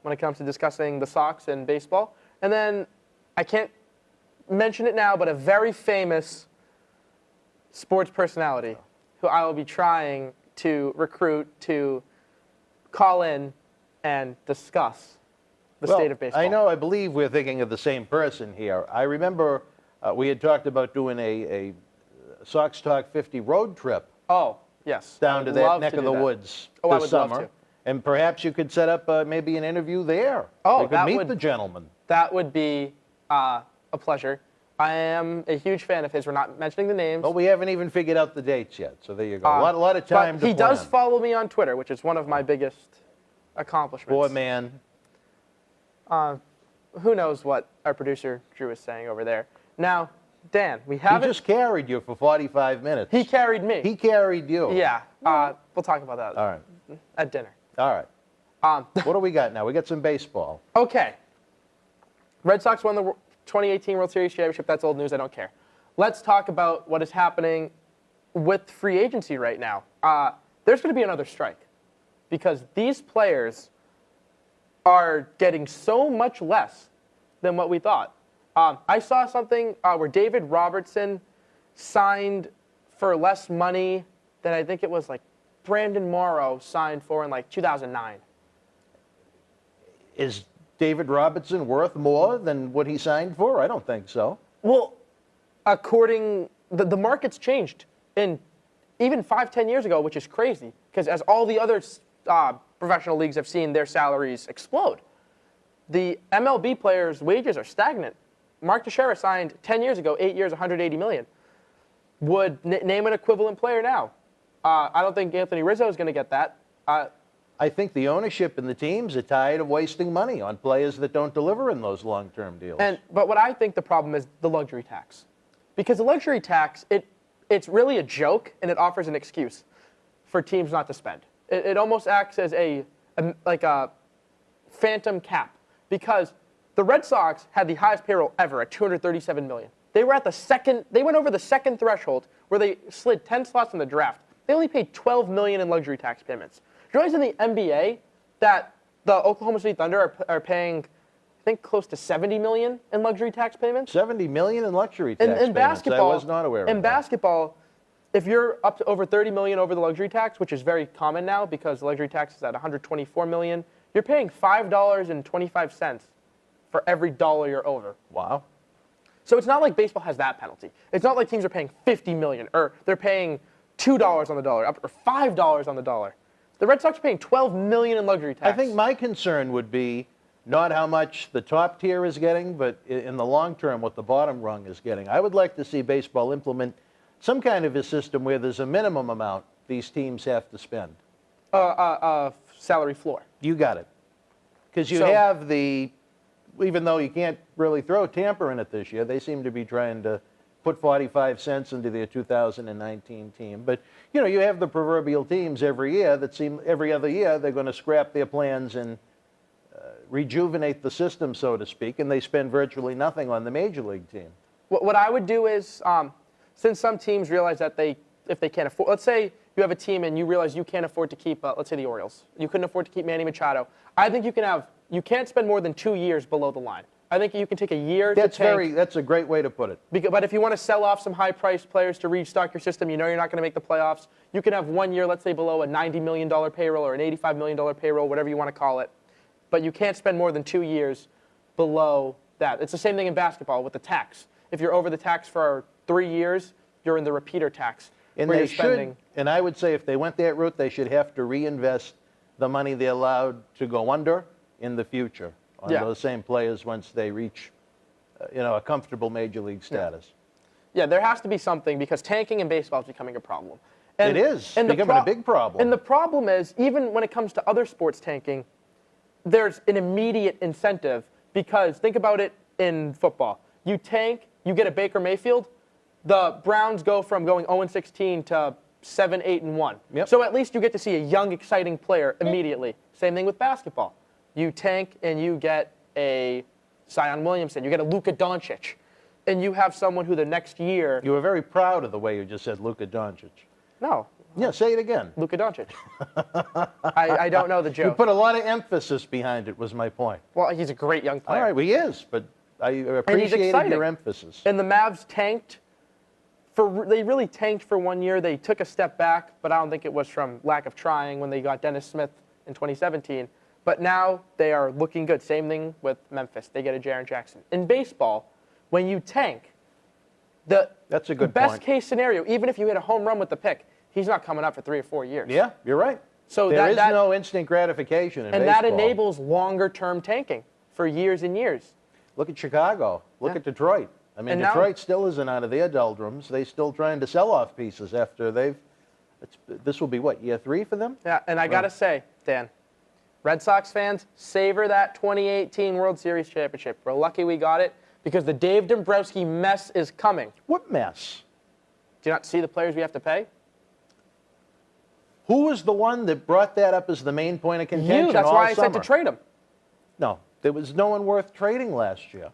when it comes to discussing the Sox and baseball. And then, I can't mention it now, but a very famous sports personality who I will be trying to recruit to call in and discuss the state of baseball. I believe we're thinking of the same person here. I remember we had talked about doing a Sox Talk 50 road trip. Oh, yes. Down to that neck of the woods this summer. And perhaps you could set up maybe an interview there. Oh, you could meet the gentleman. That would be a pleasure. I am a huge fan of his. We're not mentioning the names. But we haven't even figured out the dates yet, so there you go. A lot of time to plan. He does follow me on Twitter, which is one of my biggest accomplishments. Poor man. Who knows what our producer Drew is saying over there. Now, Dan, we He haven't. just carried you for 45 minutes. He carried me. He carried you. Yeah. We'll talk about that All right. at dinner. All right. What do we got now? We got some baseball. Okay. Red Sox won the 2018 World Series championship. That's old news. I don't care. Let's talk about what is happening with free agency right now. There's going to be another strike because these players are getting so much less than what we thought. I saw something where David Robertson signed for less money than I think it was like Brandon Morrow signed for in like 2009. Is David Robertson worth more than what he signed for? I don't think so. Well, the market's changed in even 5-10 years ago, which is crazy because as all the other professional leagues have seen their salaries explode, the MLB players' wages are stagnant. Mark Teixeira signed 10 years ago, 8 years, $180 million. Would name an equivalent player now. I don't think Anthony Rizzo is going to get that. I think the ownership and the teams are tired of wasting money on players that don't deliver in those long-term deals. But what I think the problem is the luxury tax. Because the luxury tax, it's really a joke, and it offers an excuse for teams not to spend. It almost acts as a phantom cap. Because the Red Sox had the highest payroll ever at $237 million. They went over the second threshold where they slid 10 slots in the draft. They only paid $12 million in luxury tax payments. Do you realize in the NBA that the Oklahoma City Thunder are paying, I think, close to $70 million in luxury tax payments? $70 million in luxury tax payments. Basketball, I was not aware of that. In basketball, if you're up to over $30 million over the luxury tax, which is very common now because the luxury tax is at $124 million, you're paying $5.25 for every dollar you're over. Wow. So it's not like baseball has that penalty. It's not like teams are paying $50 million or they're paying $2 on the dollar or $5 on the dollar. The Red Sox are paying $12 million in luxury tax. I think my concern would be not how much the top tier is getting, but in the long term what the bottom rung is getting. I would like to see baseball implement some kind of a system where there's a minimum amount these teams have to spend. Salary floor. You got it. Because you have even though you can't really throw Tampa in it this year, they seem to be trying to put 45 cents into their 2019 team. But, you have the proverbial teams every year that seem every other year they're going to scrap their plans and rejuvenate the system, so to speak, and they spend virtually nothing on the major league team. What I would do is, since some teams realize that if they can't afford, let's say you have a team and you realize you can't afford to keep, let's say the Orioles. You couldn't afford to keep Manny Machado. I think you can't spend more than 2 years below the line. I think you can take a year to tank. That's a great way to put it. But if you want to sell off some high-priced players to restock your system, you're not going to make the playoffs, you can have 1 year, let's say, below a $90 million payroll or an $85 million payroll, whatever you want to call it. But you can't spend more than 2 years below that. It's the same thing in basketball with the tax. If you're over the tax for 3 years, you're in the repeater tax. And they should, and I would say if they went that route, they should have to reinvest the money they're allowed to go under in the future on those same players once they reach, a comfortable major league status. Yeah, there has to be something because tanking in baseball is becoming a problem. It is becoming a big problem. And the problem is, even when it comes to other sports tanking, there's an immediate incentive because think about it in football. You tank, you get a Baker Mayfield, the Browns go from going 0-16 to 7-8-1. Yep. So at least you get to see a young, exciting player immediately. Same thing with basketball. You tank and you get a Zion Williamson, you get a Luka Doncic, and you have someone who the next year. You were very proud of the way you just said Luka Doncic. No. Yeah, say it again. Luka Doncic. I don't know the joke. You put a lot of emphasis behind it, was my point. Well, he's a great young player. All right, well, he is, but I appreciated your emphasis. And the Mavs tanked. They really tanked for 1 year. They took a step back, but I don't think it was from lack of trying when they got Dennis Smith in 2017. But now they are looking good. Same thing with Memphis. They get a Jaren Jackson. In baseball, when you tank, that's a good best point. Case scenario, even if you hit a home run with the pick, he's not coming up for 3 or 4 years. Yeah, you're right. So there is no instant gratification in baseball. And that enables longer-term tanking for years and years. Look at Chicago. Look at Detroit. I mean, Detroit still isn't out of their doldrums. They're still trying to sell off pieces after this will be, what, year 3 for them? Yeah, and I got to say, Dan, Red Sox fans, savor that 2018 World Series championship. We're lucky we got it because the Dave Dombrowski mess is coming. What mess? Do you not see the players we have to pay? Who was the one that brought that up as the main point of contention You. That's all why I summer? said to trade him. No, there was no one worth trading last year.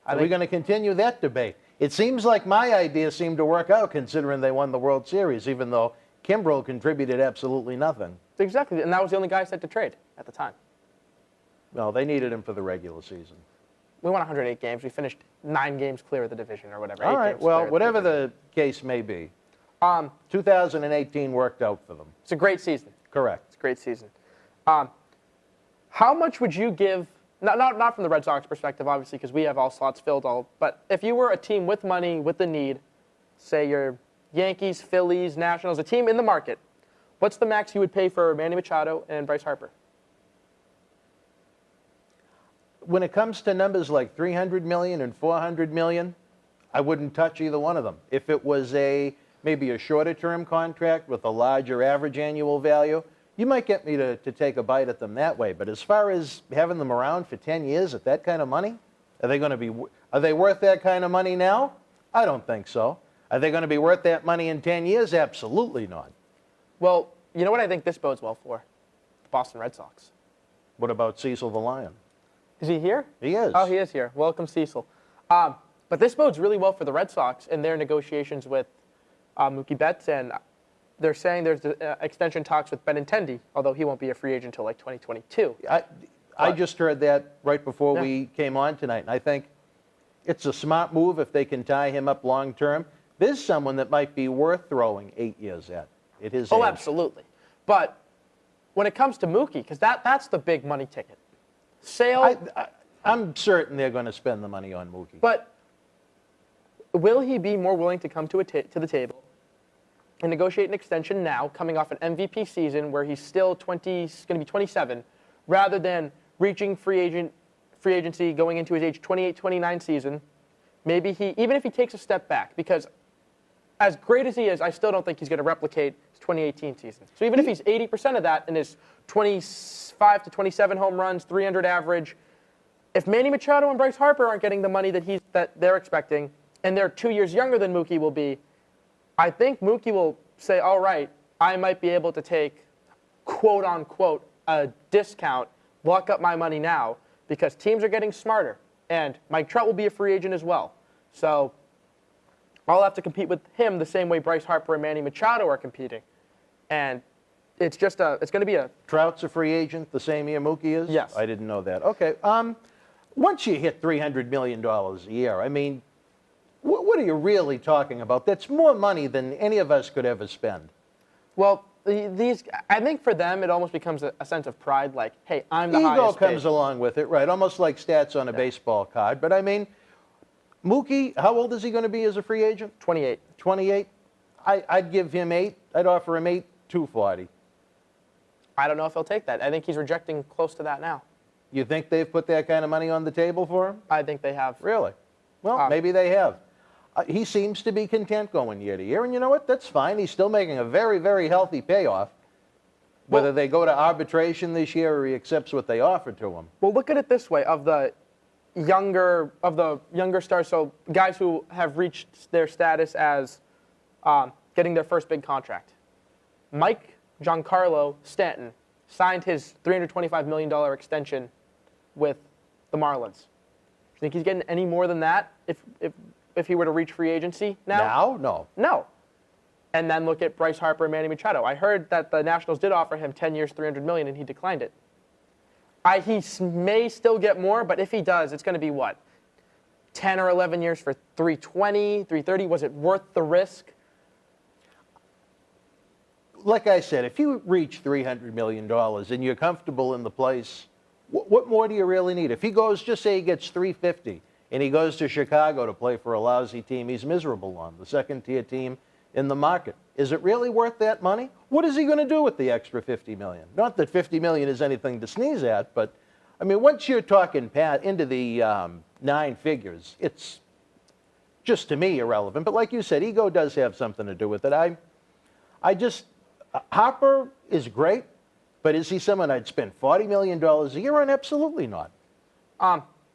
Are we going to continue that debate? It seems like my idea seemed to work out considering they won the World Series, even though Kimbrel contributed absolutely nothing. Exactly, and that was the only guy I said to trade at the time. Well, they needed him for the regular season. We won 108 games. We finished 9 games clear of the division or whatever. All right, well, whatever the the case may be. 2018 worked out for them. It's a great season. Correct. It's a great season. How much would you give, not from the Red Sox perspective, obviously, because we have all slots filled, but if you were a team with money, with the need, say you're Yankees, Phillies, Nationals, a team in the market, what's the max you would pay for Manny Machado and Bryce Harper? When it comes to numbers like 300 million and 400 million, I wouldn't touch either one of them. If it was maybe a shorter term contract with a larger average annual value, you might get me to take a bite at them that way. But as far as having them around for 10 years at that kind of money, are they worth that kind of money now? I don't think so. Are they going to be worth that money in 10 years? Absolutely not. Well, you know what I think this bodes well for? The Boston Red Sox. What about Cecil the Lion? Is he here? He is. Oh, he is here. Welcome, Cecil. But this bodes really well for the Red Sox in their negotiations with Mookie Betts, and they're saying there's extension talks with Benintendi, although he won't be a free agent until like 2022. I just heard that right before we came on tonight, and I think it's a smart move if they can tie him up long term. There's someone that might be worth throwing 8 years at his age. Absolutely. But when it comes to Mookie, because that's the big money ticket. Sale. I'm certain they're going to spend the money on Mookie. But will he be more willing to come to the table and negotiate an extension now, coming off an MVP season where he's still going to be 27, rather than reaching free agency going into his age 28, 29 season? Maybe even if he takes a step back, because as great as he is, I still don't think he's going to replicate his 2018 season. So even if he's 80% of that in his 25 to 27 home runs, 300 average, if Manny Machado and Bryce Harper aren't getting the money that they're expecting, and they're 2 years younger than Mookie will be, I think Mookie will say, all right, I might be able to take, quote unquote, a discount, lock up my money now, because teams are getting smarter. And Mike Trout will be a free agent as well. So I'll have to compete with him the same way Bryce Harper and Manny Machado are competing. And it's going to be a... Trout's a free agent the same year Mookie is? Yes. I didn't know that. Okay. Once you hit $300 million a year, I mean, what are you really talking about? That's more money than any of us could ever spend. Well, I think for them, it almost becomes a sense of pride, like, hey, I'm the highest Ego comes along with it, right? Almost like stats on a baseball card. But I mean, Mookie, how old is he going to be as a free agent? 28. 28? I'd give him 8. I'd offer him 8,240. I don't know if he'll take that. I think he's rejecting close to that now. You think they've put that kind of money on the table for him? I think they have. Really? Well, maybe they have. He seems to be content going year to year, and you know what? That's fine. He's still making a very, very healthy payoff. Whether they go to arbitration this year or he accepts what they offer to him. Well, look at it this way: of the younger stars, so guys who have reached their status as getting their first big contract. Mike Giancarlo Stanton signed his $325 million extension with the Marlins. Do you think he's getting any more than that if he were to reach free agency now? Now? No. No. And then look at Bryce Harper and Manny Machado. I heard that the Nationals did offer him 10 years, $300 million, and he declined it. He may still get more, but if he does, it's going to be what? 10 or 11 years for 320, 330? Was it worth the risk? Like I said, if you reach $300 million and you're comfortable in the place, what more do you really need? If he goes, just say he gets 350, and he goes to Chicago to play for a lousy team he's miserable on, the second-tier team in the market, is it really worth that money? What is he going to do with the extra $50 million? Not that $50 million is anything to sneeze at, but, I mean, once you're talking into the 9 figures, it's just, to me, irrelevant. But like you said, ego does have something to do with it. Harper is great, but is he someone I'd spend $40 million a year on? Absolutely not.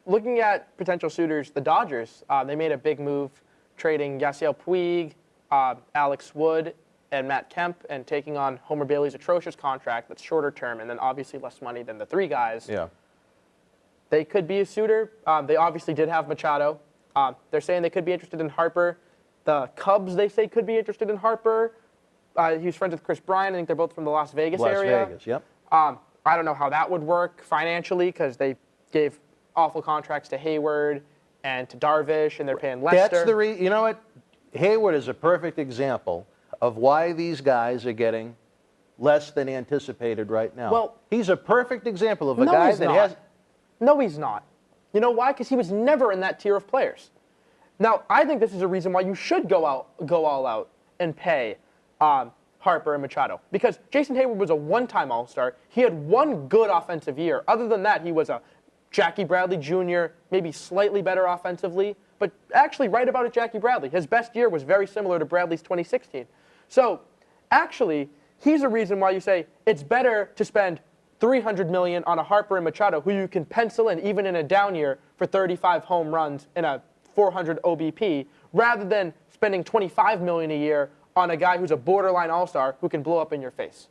looking at potential suitors, the Dodgers, they made a big move trading Yasiel Puig, Alex Wood, and Matt Kemp, and taking on Homer Bailey's atrocious contract that's shorter term and then obviously less money than the 3 guys. Yeah. They could be a suitor. They obviously did have Machado. They're saying they could be interested in Harper. The Cubs, they say, could be interested in Harper. He was friends with Chris Bryant. I think they're both from the Las Vegas area. Las Vegas, yep. I don't know how that would work financially because they gave awful contracts to Hayward and to Darvish, and they're paying Lester. That's you know what? Hayward is a perfect example of why these guys are getting less than anticipated right now. Well, he's a perfect example of a guy that has. No, he's not. You know why? Because he was never in that tier of players. Now, I think this is a reason why you should go all out and pay Harper and Machado. Because Jason Hayward was a one-time All-Star. He had one good offensive year. Other than that, he was a Jackie Bradley Jr., maybe slightly better offensively, but actually right about a Jackie Bradley. His best year was very similar to Bradley's 2016. So, actually, he's a reason why you say it's better to spend $300 million on a Harper and Machado, who you can pencil in even in a down year for 35 home runs and a 400 OBP, rather than spending $25 million a year on a guy who's a borderline all-star who can blow up in your face.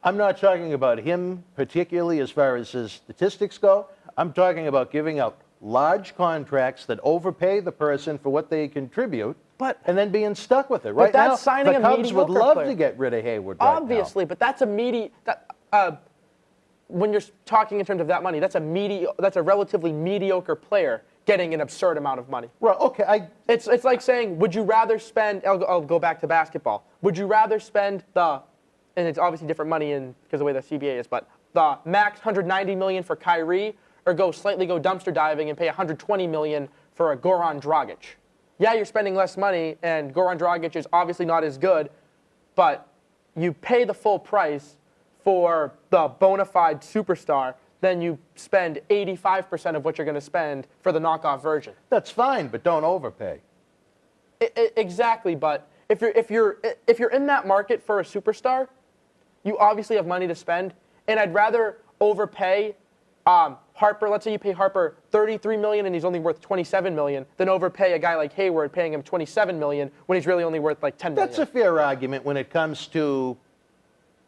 I'm not talking about him particularly as far as his statistics go. I'm talking about giving out large contracts that overpay the person for what they contribute, and then being stuck with it. Right now, the Cubs would love to get rid of Hayward right now. Obviously, but that's when you're talking in terms of that money, that's a relatively mediocre player getting an absurd amount of money. Well, okay, It's like saying, would you rather spend? I'll go back to basketball. Would you rather spend and it's obviously different money because of the way the CBA is, but the max $190 million for Kyrie, or slightly go dumpster diving and pay $120 million for a Goran Dragic? Yeah, you're spending less money, and Goran Dragic is obviously not as good, but you pay the full price for the bona fide superstar, then you spend 85% of what you're going to spend for the knockoff version. That's fine, but don't overpay. Exactly, but if you're in that market for a superstar, you obviously have money to spend, and I'd rather overpay Harper. Let's say you pay Harper $33 million and he's only worth $27 million, than overpay a guy like Hayward, paying him $27 million when he's really only worth like $10 million. That's a fair argument when it comes to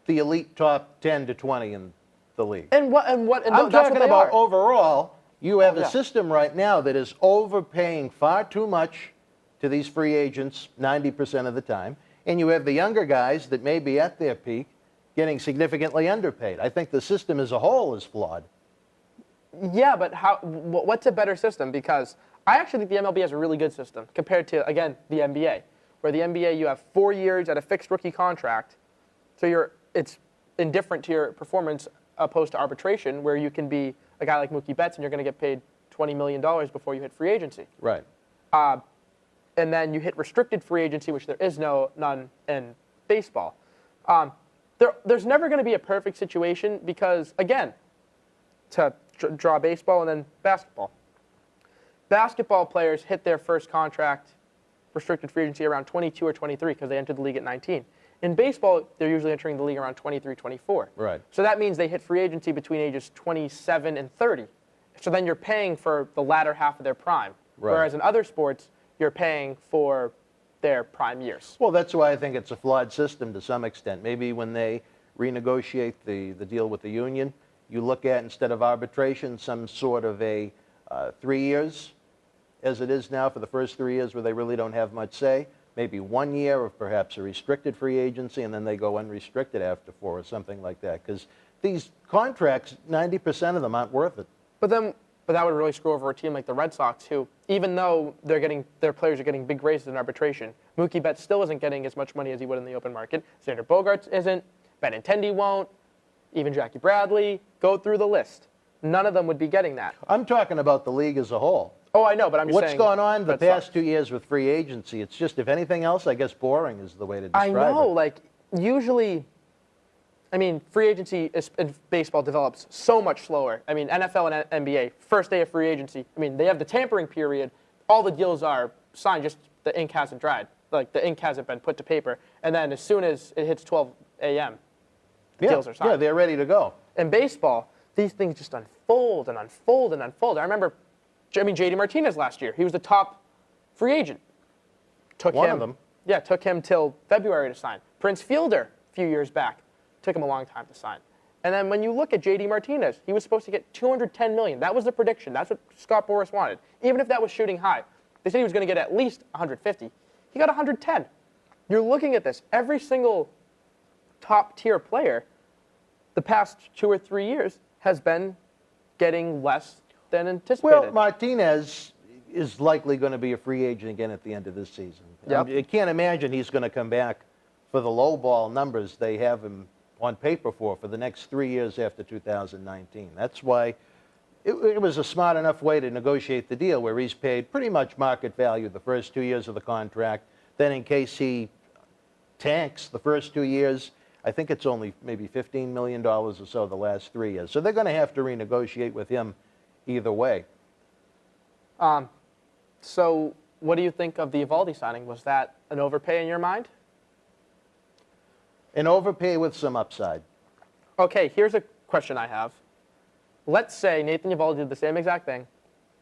the elite top 10 to 20 in the league. I'm talking about overall. You have a system right now that is overpaying far too much to these free agents 90% of the time, and you have the younger guys that may be at their peak getting significantly underpaid. I think the system as a whole is flawed. Yeah, but what's a better system? Because I actually think the MLB has a really good system compared to, again, the NBA, where the NBA you have 4 years at a fixed rookie contract, so it's indifferent to your performance, opposed to arbitration, where you can be a guy like Mookie Betts and you're going to get paid $20 million before you hit free agency. Right. And then you hit restricted free agency, which there is none in baseball. There's never going to be a perfect situation because, again, to draw baseball and then basketball. Basketball players hit their first contract, restricted free agency, around 22 or 23 because they entered the league at 19. In baseball, they're usually entering the league around 23, 24. Right. So that means they hit free agency between ages 27 and 30. So then you're paying for the latter half of their prime. Right. Whereas in other sports, you're paying for their prime years. Well, that's why I think it's a flawed system to some extent. Maybe when they renegotiate the deal with the union, you look at, instead of arbitration, some sort of a 3 years, as it is now for the first 3 years where they really don't have much say. Maybe 1 year of perhaps a restricted free agency, and then they go unrestricted after 4 or something like that. Because these contracts, 90% of them aren't worth it. But that would really screw over a team like the Red Sox, who, even though their players are getting big raises in arbitration, Mookie Betts still isn't getting as much money as he would in the open market. Xander Bogaerts isn't. Benintendi won't. Even Jackie Bradley. Go through the list. None of them would be getting that. I'm talking about the league as a whole. Oh, I know, but I'm just saying. What's gone on the past 2 years with free agency? It's just, if anything else, I guess boring is the way to describe it. I know, usually, free agency in baseball develops so much slower. NFL and NBA, first day of free agency, they have the tampering period. All the deals are signed, just the ink hasn't dried. The ink hasn't been put to paper. And then as soon as it hits 12 a.m., the deals are signed. Yeah, they're ready to go. In baseball, these things just unfold and unfold and unfold. I remember, J.D. Martinez last year. He was the top free agent. Took him till February to sign. Prince Fielder, a few years back, took him a long time to sign. And then when you look at J.D. Martinez, he was supposed to get $210 million. That was the prediction. That's what Scott Boras wanted. Even if that was shooting high, they said he was going to get at least 150. He got 110. You're looking at this. Every single top-tier player the past 2 or 3 years has been getting less than anticipated. Well, Martinez is likely going to be a free agent again at the end of this season. Yep. I can't imagine he's going to come back for the low ball numbers they have him on paper for the next 3 years after 2019. That's why it was a smart enough way to negotiate the deal where he's paid pretty much market value the first 2 years of the contract. Then in case he tanks the first 2 years, I think it's only maybe $15 million or so the last 3 years. So they're going to have to renegotiate with him either way. So what do you think of the Eovaldi signing? Was that an overpay in your mind? An overpay with some upside. Okay, here's a question I have. Let's say Nathan Eovaldi did the same exact thing,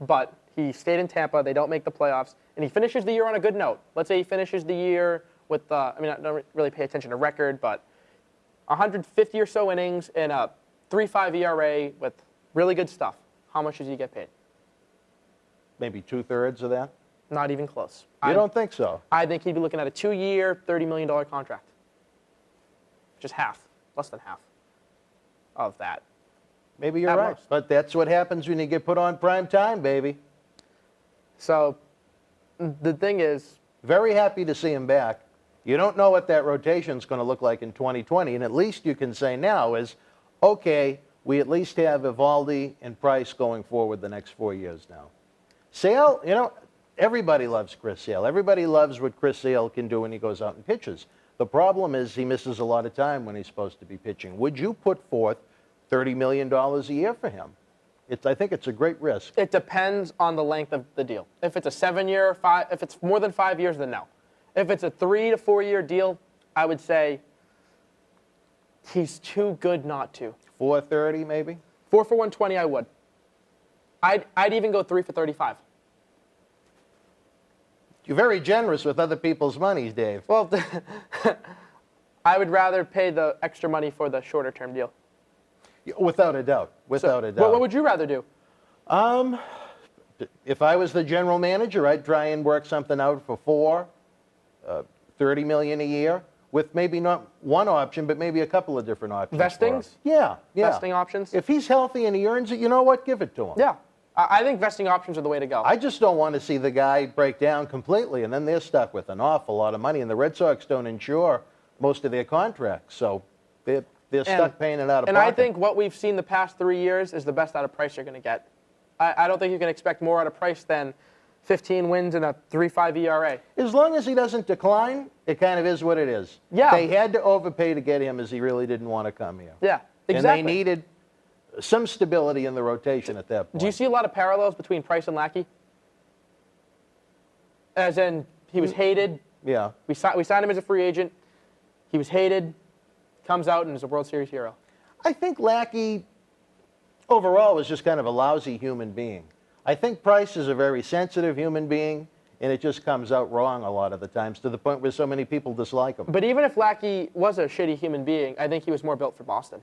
but he stayed in Tampa, they don't make the playoffs, and he finishes the year on a good note. Let's say he finishes the year with, I don't really pay attention to record, but 150 or so innings and a 3.5 ERA with really good stuff. How much does he get paid? Maybe 2/3 of that? Not even close. You don't think so? I think he'd be looking at a 2-year, $30 million contract. Just half, less than half of that. Maybe you're At right. most. But that's what happens when you get put on prime time, baby. So the thing is, Very happy to see him back. You don't know what that rotation's going to look like in 2020, and at least you can say now is, okay, we at least have Eovaldi and Price going forward the next 4 years now. Sale, everybody loves Chris Sale. Everybody loves what Chris Sale can do when he goes out and pitches. The problem is he misses a lot of time when he's supposed to be pitching. Would you put forth $30 million a year for him? I think it's a great risk. it depends on the length of the deal. If it's a 7-year, if it's more than 5 years, then no. If it's a 3 to 4 year deal, I would say he's too good not to. 430 maybe? 4 for 120, I would. I'd even go 3 for 35. You're very generous with other people's money, Dave. Well, I would rather pay the extra money for the shorter term deal. Without a doubt. Without a doubt. What would you rather do? If I was the general manager, I'd try and work something out for $30 million a year, with maybe not one option, but maybe a couple of different options. Vestings? Yeah. Vesting options? If he's healthy and he earns it, you know what? Give it to him. Yeah. I think vesting options are the way to go. I just don't want to see the guy break down completely, and then they're stuck with an awful lot of money, and the Red Sox don't insure most of their contracts, so they're stuck paying it out of pocket. And I think what we've seen the past 3 years is the best out of Price you're going to get. I don't think you can expect more out of Price than 15 wins and a 3.5 ERA. As long as he doesn't decline, it kind of is what it is. Yeah. They had to overpay to get him as he really didn't want to come here. Yeah, exactly. And they needed some stability in the rotation at that point. Do you see a lot of parallels between Price and Lackey? As in, he was hated. Yeah. We signed him as a free agent. He was hated, comes out and is a World Series hero. I think Lackey overall was just kind of a lousy human being. I think Price is a very sensitive human being, and it just comes out wrong a lot of the times to the point where so many people dislike him. But even if Lackey was a shitty human being, I think he was more built for Boston.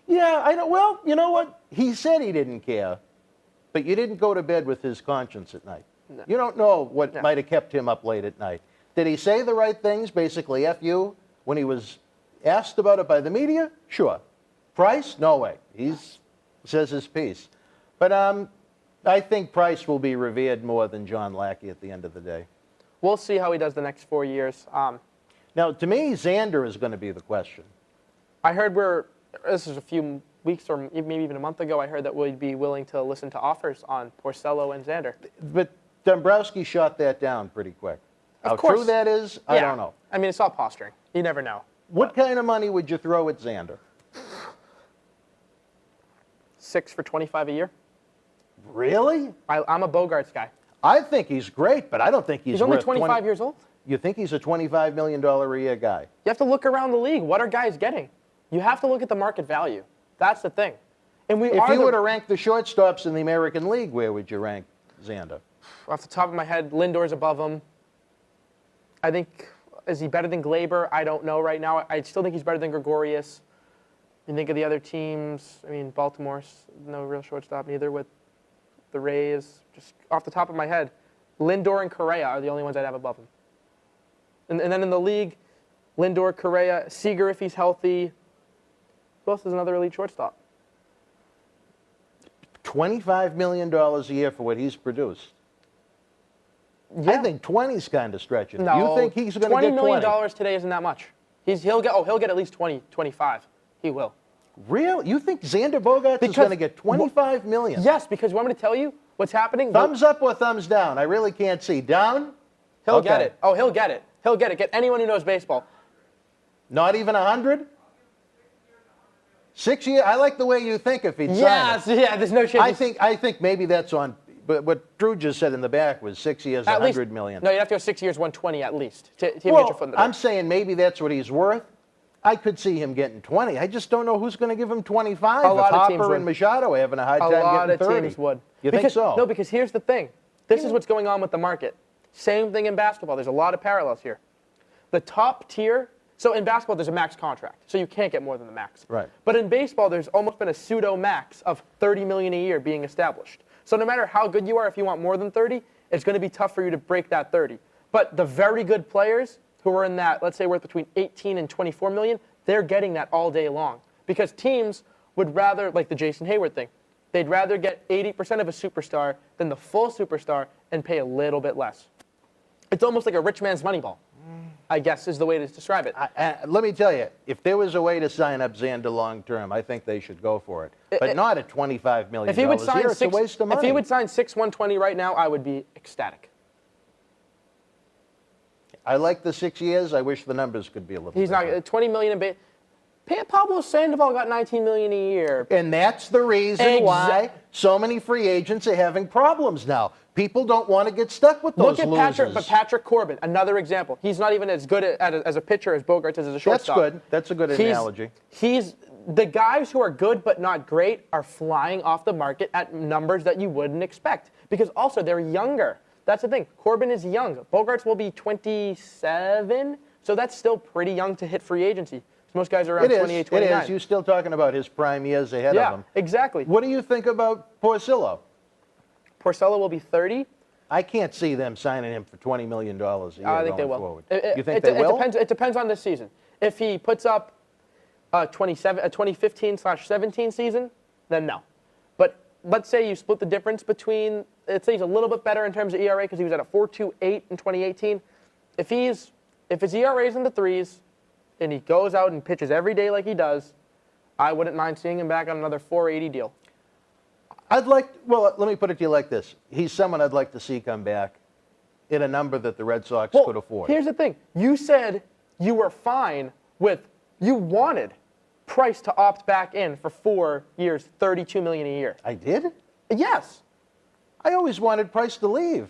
Yeah, I know. Well, you know what? He said he didn't care, but you didn't go to bed with his conscience at night. No. You don't know what might have kept him up late at night. Did he say the right things, basically F you, when he was asked about it by the media? Sure. Price? No way. He says his piece. But I think Price will be revered more than John Lackey at the end of the day. We'll see how he does the next 4 years. Now, to me, Xander is going to be the question. I heard this is a few weeks or maybe even a month ago, I heard that we'd be willing to listen to offers on Porcello and Xander. But Dombrowski shot that down pretty quick. Of How course. true that is, I don't know. I mean, it's all posturing. You never know. What kind of money would you throw at Xander? 6 for 25 a year. Really? I'm a Bogarts guy. I think he's great, but I don't think He's only worth 25 years old. You think he's a $25 million a year guy? You have to look around the league. What are guys getting? You have to look at the market value. That's the thing. And we If you were to rank the shortstops in the American League, where would you rank Xander? Off the top of my head, Lindor's above him. I think, is he better than Glaber? I don't know right now. I still think he's better than Gregorius. You think of the other teams, I mean, Baltimore's no real shortstop, neither with the Rays. Just off the top of my head, Lindor and Correa are the only ones I'd have above him. And then in the league, Lindor, Correa, Seager if he's healthy. Who else is another elite shortstop? $25 million a year for what he's produced. Yeah. I think 20's kind of stretching. No, You think he's going to get $20 million today isn't that much. He'll get at least 20, 25. He will. Really? You think Xander Bogaerts is going to get $25 million? Yes, because you want me to tell you what's happening? Thumbs up or thumbs down? I really can't see. Down? He'll get it. Oh, he'll get it. He'll get it. Get anyone who knows baseball. Not even 100? 6 years? I like the way you think if he'd sign Yes, it. yeah, there's no chance. I think maybe that's on, but what Drew just said in the back was 6 years, at least, $100 million. No, you have to go 6 years, 120 at least to even get your foot in the door. I'm saying maybe that's what he's worth. I could see him getting 20. I just don't know who's going to give him 25. A lot of teams Hopper would. and Machado are having a hard A time lot getting of 30. teams would. You think so? No, because here's the thing. This is what's going on with the market. Same thing in basketball. There's a lot of parallels here. The top tier, so in basketball there's a max contract, so you can't get more than the max. Right. But in baseball there's almost been a pseudo max of $30 million a year being established. So no matter how good you are, if you want more than 30, it's going to be tough for you to break that 30. But the very good players who are in that, let's say worth between 18 and 24 million, they're getting that all day long. Because teams would rather, like the Jason Hayward thing, they'd rather get 80% of a superstar than the full superstar and pay a little bit less. It's almost like a rich man's Moneyball, I guess is the way to describe it. Let me tell you, if there was a way to sign up Xander long term, I think they should go for it. But not at $25 million If he would sign it's a waste of money. If he would sign 120 right now, I would be ecstatic. I like the 6 years. I wish the numbers could be a little He's bigger. not 20 million in base. Pablo Sandoval got 19 million a year. And that's the reason why so many free agents are having problems now. People don't want to get stuck with those Look at Patrick Corbin, another example. He's not even as good as a pitcher as Bogaerts is as a shortstop. That's good. That's a good analogy. He's the guys who are good but not great are flying off the market at numbers that you wouldn't expect because also they're younger. That's the thing. Corbin is young. Bogaerts will be 27, so that's still pretty young to hit free agency. Most guys are around 28, 29. It is. You're still talking about his prime years ahead of him. Yeah, exactly. What do you think about Porcello? Porcello will be 30. I can't see them signing him for $20 million a year I think they will. forward. You think they will? It depends on this season. If he puts up a 2015/17 season, then no. But let's say you split the difference between, let's say he's a little bit better in terms of ERA because he was at a 4.28 in 2018. If his ERA is in the threes and he goes out and pitches every day like he does, I wouldn't mind seeing him back on another 480 deal. Well, let me put it to you like this. He's someone I'd like to see come back in a number that the Red Sox could afford. Here's the thing. You said you were fine with, you wanted Price to opt back in for 4 years, $32 million a year. I did? Yes. I always wanted Price to leave.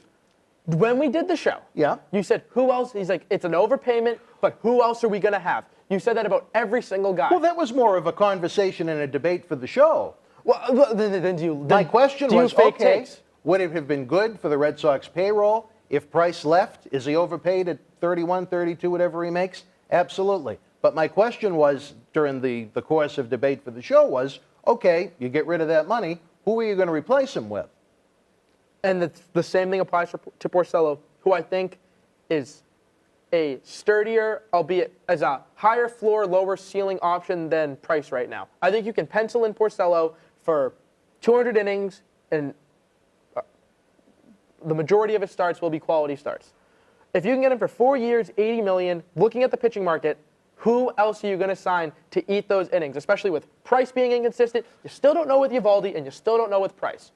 When we did the show, you said, who else? He's like, it's an overpayment, but who else are we going to have? You said that about every single guy. Well, that was more of a conversation and a debate for the show. Well, then My question was, fake okay, takes? would it have been good for the Red Sox payroll if Price left? Is he overpaid at 31, 32, whatever he makes? Absolutely. But my question was, during the course of debate for the show was, okay, you get rid of that money, who are you going to replace him with? And the same thing applies to Porcello, who I think is a sturdier, albeit as a higher floor, lower ceiling option than Price right now. I think you can pencil in Porcello for 200 innings, and the majority of his starts will be quality starts. If you can get him for 4 years, $80 million, looking at the pitching market, who else are you going to sign to eat those innings, especially with Price being inconsistent? You still don't know with Eovaldi, and you still don't know with Price.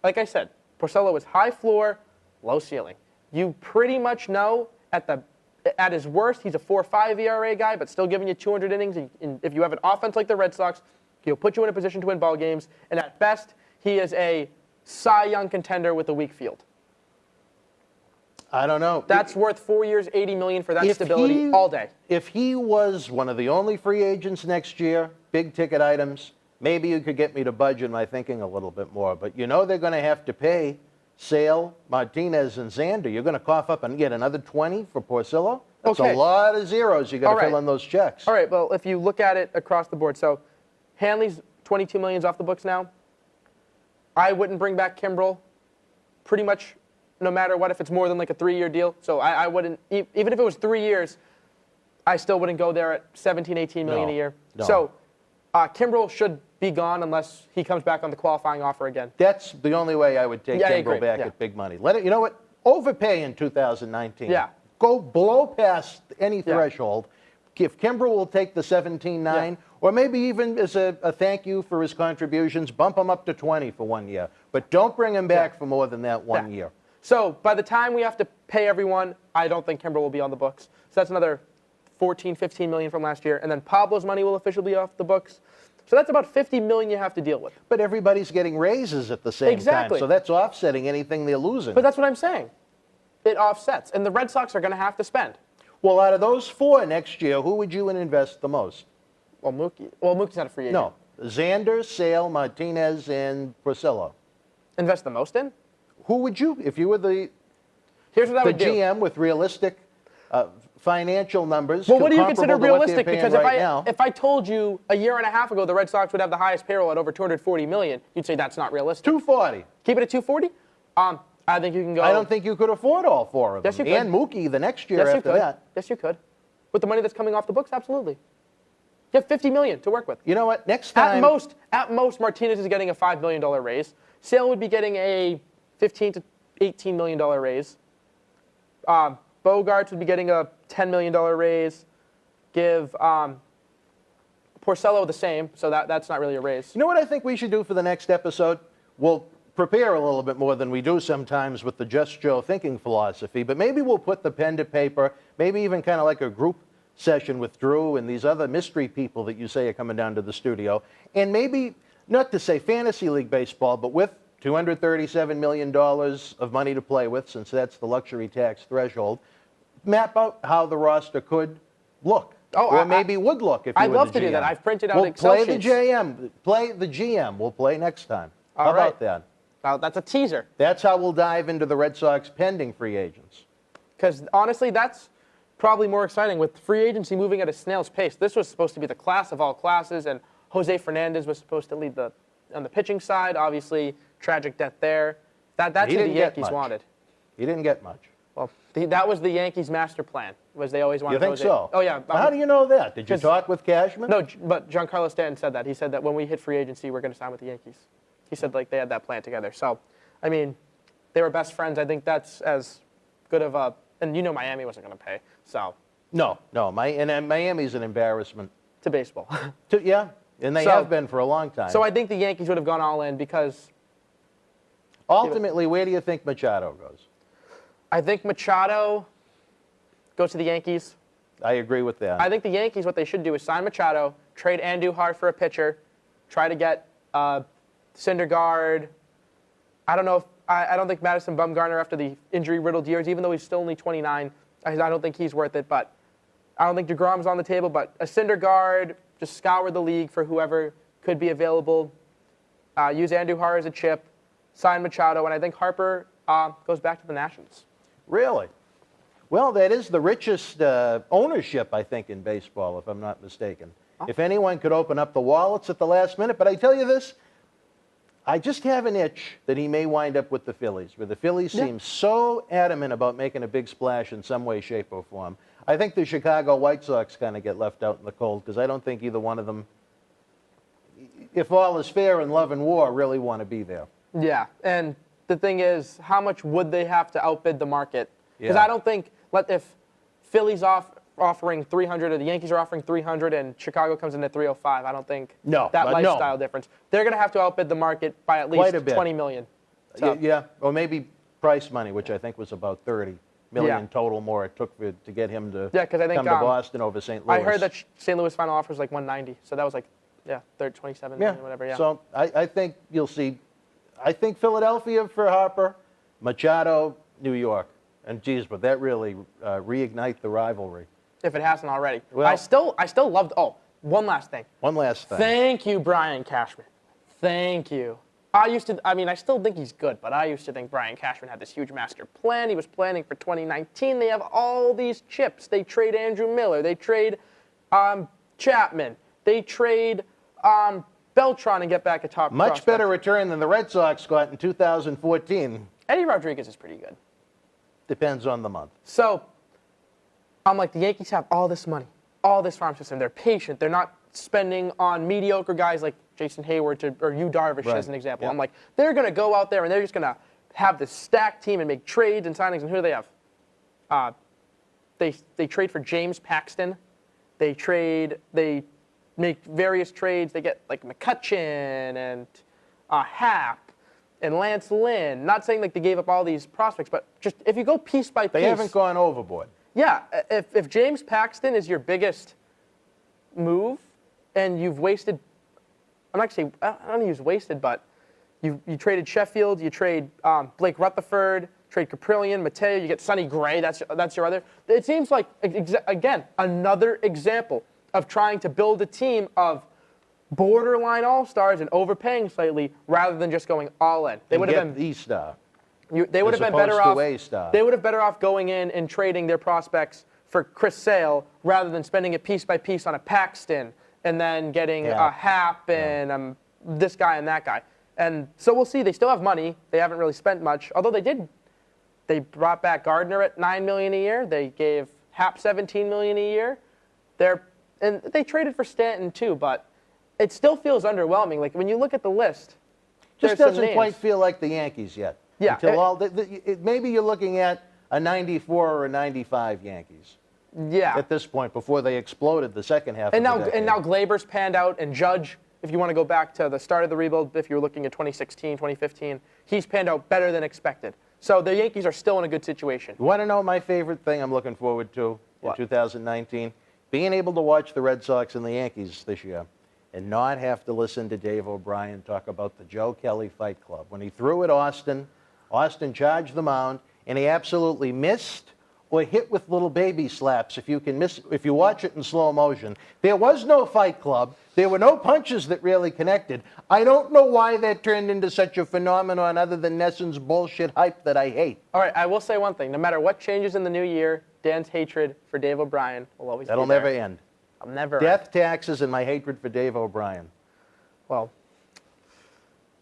Like I said, Porcello is high floor, low ceiling. You pretty much know at his worst, he's a 4.5 ERA guy, but still giving you 200 innings. And if you have an offense like the Red Sox, he'll put you in a position to win ball games. And at best, he is a Cy Young contender with a weak field. I don't know. That's worth 4 years, $80 million for that stability all day. If he was one of the only free agents next year, big ticket items, maybe you could get me to budge in my thinking a little bit more. But you know they're going to have to pay Sale, Martinez, and Xander. You're going to cough up and get another 20 for Porcello? That's Okay. a lot of zeros you got to All right. fill in those checks. All right, well, if you look at it across the board, so Hanley's $22 million off the books now. I wouldn't bring back Kimbrel pretty much no matter what if it's more than like a 3-year deal. So I wouldn't, even if it was 3 years, I still wouldn't go there at 17, 18 million a year. No. So Kimbrel should be gone unless he comes back on the qualifying offer again. That's the only way I would take Yeah, I Kimbrel agree. back Yeah. at big money. Let it, you know what? Overpay in 2019. Yeah. Go blow past any Yeah. threshold. If Kimbrel will take the 17.9, Yeah. or maybe even as a thank you for his contributions, bump him up to 20 for 1 year. But don't bring him back for more than that 1 Yeah. year. So by the time we have to pay everyone, I don't think Kimbrel will be on the books. So that's another 14, 15 million from last year. And then Pablo's money will officially be off the books. So that's about 50 million you have to deal with. But everybody's getting raises at the same Exactly. time, so that's offsetting anything they're losing. But that's what I'm saying. It offsets. And the Red Sox are going to have to spend. Well, out of those 4 next year, who would you invest the most? Well, Mookie's not a free agent. No. Xander, Sale, Martinez, and Porcello. Invest the most in? Who would you, if you were the Here's what I would do. GM with realistic financial numbers? Well, what do you consider comparable to what they're realistic? paying Because right now? if I told you a year and a half ago the Red Sox would have the highest payroll at over 240 million, you'd say that's not realistic. 240. Keep it at 240? I think you can go. I don't think you could afford all 4 of them. Yes, you could. And Mookie the next year Yes, you after could. that. Yes, you could. With the money that's coming off the books, absolutely. You have 50 million to work with. You know what? Next time. At most, Martinez is getting a $5 million raise. Sale would be getting a $15 to $18 million raise. Bogarts would be getting a $10 million raise. Give Porcello the same, so that's not really a raise. You know what I think we should do for the next episode? We'll prepare a little bit more than we do sometimes with the Just Joe thinking philosophy, but maybe we'll put the pen to paper, maybe even kind of like a group session with Drew and these other mystery people that you say are coming down to the studio, and maybe, not to say fantasy league baseball, but with $237 million of money to play with, since that's the luxury tax threshold, map out how the roster could look. Oh, or maybe would look if you I'd were love the to do that. GM. I've printed out we'll Excel play sheets. the GM. Play the GM. We'll play next time. All How right. about that? Now, that's a teaser. That's how we'll dive into the Red Sox pending free agents. Because honestly, that's probably more exciting with free agency moving at a snail's pace. This was supposed to be the class of all classes, and Jose Fernandez was supposed to lead on the pitching side. Obviously, tragic death there. That's He who the didn't get Yankees much. wanted. He didn't get much. Well, that was the Yankees' master plan. Was they always wanted You think Jose. so? Oh yeah. How do you know that? Did you 'cause- talk with Cashman? No, but Giancarlo Stanton said that. He said that when we hit free agency, we're going to sign with the Yankees. He said like they had that plan together. So, I mean, they were best friends. I think that's as good of a. And you know, Miami wasn't going to pay. So. No. And Miami's an embarrassment. To baseball. Yeah, and they So- have been for a long time. So I think the Yankees would have gone all in because Ultimately, where do you think Machado goes? I think Machado goes to the Yankees. I agree with that. I think the Yankees, what they should do is sign Machado, trade Andujar for a pitcher, try to get Syndergaard. I don't know if I don't think Madison Bumgarner after the injury-riddled years, even though he's still only 29, I don't think he's worth it. But I don't think DeGrom's on the table. But a Syndergaard, just scour the league for whoever could be available. Use Andujar as a chip, sign Machado, and I think Harper goes back to the Nationals. Really? Well, that is the richest ownership, I think, in baseball, if I'm not mistaken. Oh. If anyone could open up the wallets at the last minute. But I tell you this, I just have an itch that he may wind up with the Phillies, where the Phillies seem so adamant about making a big splash in some way, shape, or form. I think the Chicago White Sox kind of get left out in the cold because I don't think either one of them, if all is fair in love and war, really want to be there. Yeah, and the thing is, how much would they have to outbid the market? Because Yeah. I don't think if Philly's offering 300 or the Yankees are offering 300 and Chicago comes in at 305, I don't think No, that but no. lifestyle difference. They're going to have to outbid the market by at Quite least a bit. 20 million. So, Yeah, or maybe price money, which I think was about 30 million Yeah. total more it took to get him to 'cause I think, come to Boston over St. Louis. I heard that St. Louis final offer was like 190, so that was like 27 million, whatever. Yeah. So I think you'll see. I think Philadelphia for Harper, Machado, New York, and geez, but that really reignite the rivalry. If it hasn't already. Well- I still loved. Oh, one last thing. One last thing. Thank you, Brian Cashman. Thank you. I still think he's good, but I used to think Brian Cashman had this huge master plan. He was planning for 2019. They have all these chips. They trade Andrew Miller. They trade Chapman. They trade Beltran and get back a top Much prospect. better return than the Red Sox got in 2014. Eddie Rodriguez is pretty good. Depends on the month. So I'm like, the Yankees have all this money, all this farm system. They're patient. They're not spending on mediocre guys like Jason Hayward or Yu Darvish as an example. Yep. I'm like, they're going to go out there and they're just going to have this stacked team and make trades and signings. And who do they have? They trade for James Paxton. They make various trades. They get like McCutchen and Happ and Lance Lynn. Not saying like they gave up all these prospects, but just if you go piece by piece. They haven't gone overboard. Yeah, if James Paxton is your biggest move and you've wasted, I'm not going to say, I don't think he's wasted, but you traded Sheffield, you trade Blake Rutherford, trade Caprillion, Mateo, you get Sonny Gray, that's your other. It seems like, again, another example of trying to build a team of borderline all-stars and overpaying slightly rather than just going all in. They would have been the star. They would have been better off. A-star. They would have better off going in and trading their prospects for Chris Sale rather than spending it piece by piece on a Paxton and then getting a Happ and this guy and that guy. And so we'll see. They still have money. They haven't really spent much. Although they brought back Gardner at $9 million a year. They gave Happ $17 million a year. And they traded for Stanton too, but it still feels underwhelming. Like when you look at the list, Just there's some doesn't names. quite feel like the Yankees yet. Yeah. Until maybe you're looking at a 94 or a 95 Yankees. Yeah. At this point, before they exploded the second half And of now, the decade. and now Glaber's panned out, and Judge, if you want to go back to the start of the rebuild, if you're looking at 2016, 2015, he's panned out better than expected. So the Yankees are still in a good situation. You want to know my favorite thing I'm looking forward to What? in 2019? Being able to watch the Red Sox and the Yankees this year and not have to listen to Dave O'Brien talk about the Joe Kelly Fight Club. When he threw at Austin, Austin charged the mound, and he absolutely missed or hit with little baby slaps if you watch it in slow motion. There was no Fight Club. There were no punches that really connected. I don't know why that turned into such a phenomenon other than Nesson's bullshit hype that I hate. All right, I will say one thing. No matter what changes in the new year, Dan's hatred for Dave O'Brien will always That'll be there. never end. I'll never Death, taxes, and my hatred for Dave O'Brien. Well,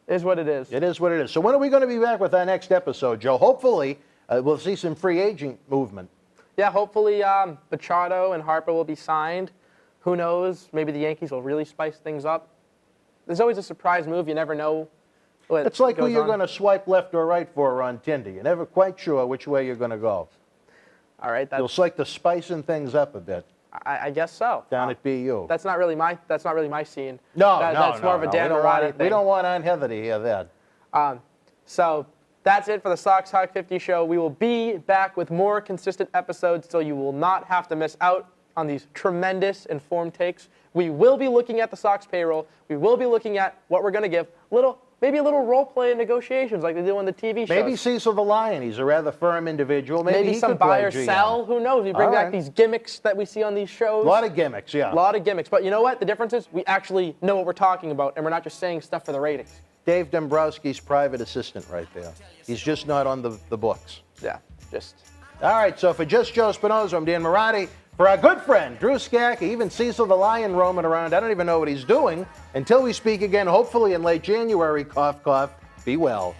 it is what it is. It is what it is. So when are we going to be back with our next episode, Joe? Hopefully, we'll see some free agent movement. Yeah, hopefully Machado and Harper will be signed. Who knows? Maybe the Yankees will really spice things up. There's always a surprise move. You never know what It's like who goes you're on. going to swipe left or right for on Tinder. You're never quite sure which way you're going to go. All right, You'll like to spicing things up a bit I guess so. down at BU. That's not really my scene. No, That's more of a Dan we don't Marotti want thing. We don't want Aunt Heather to hear that. So that's it for the Sox Talk 50 show. We will be back with more consistent episodes, so you will not have to miss out on these tremendous informed takes. We will be looking at the Sox payroll. We will be looking at what we're going to give. Maybe a little role play in negotiations like they do on the TV shows. Maybe Cecil the Lion. He's a rather firm individual. Maybe he some could play buy or GM. sell. Who knows? We bring All back right. these gimmicks that we see on these shows. A lot of gimmicks, yeah. A lot of gimmicks. But you know what? The difference is we actually know what we're talking about, and we're not just saying stuff for the ratings. Dave Dombrowski's private assistant right there. He's just not on the books. Yeah, just... All right, so for Just Joe Spinoza, I'm Dan Marotti. For our good friend, Drew Skak, even Cecil the Lion roaming around. I don't even know what he's doing. Until we speak again, hopefully in late January, cough, cough, be well.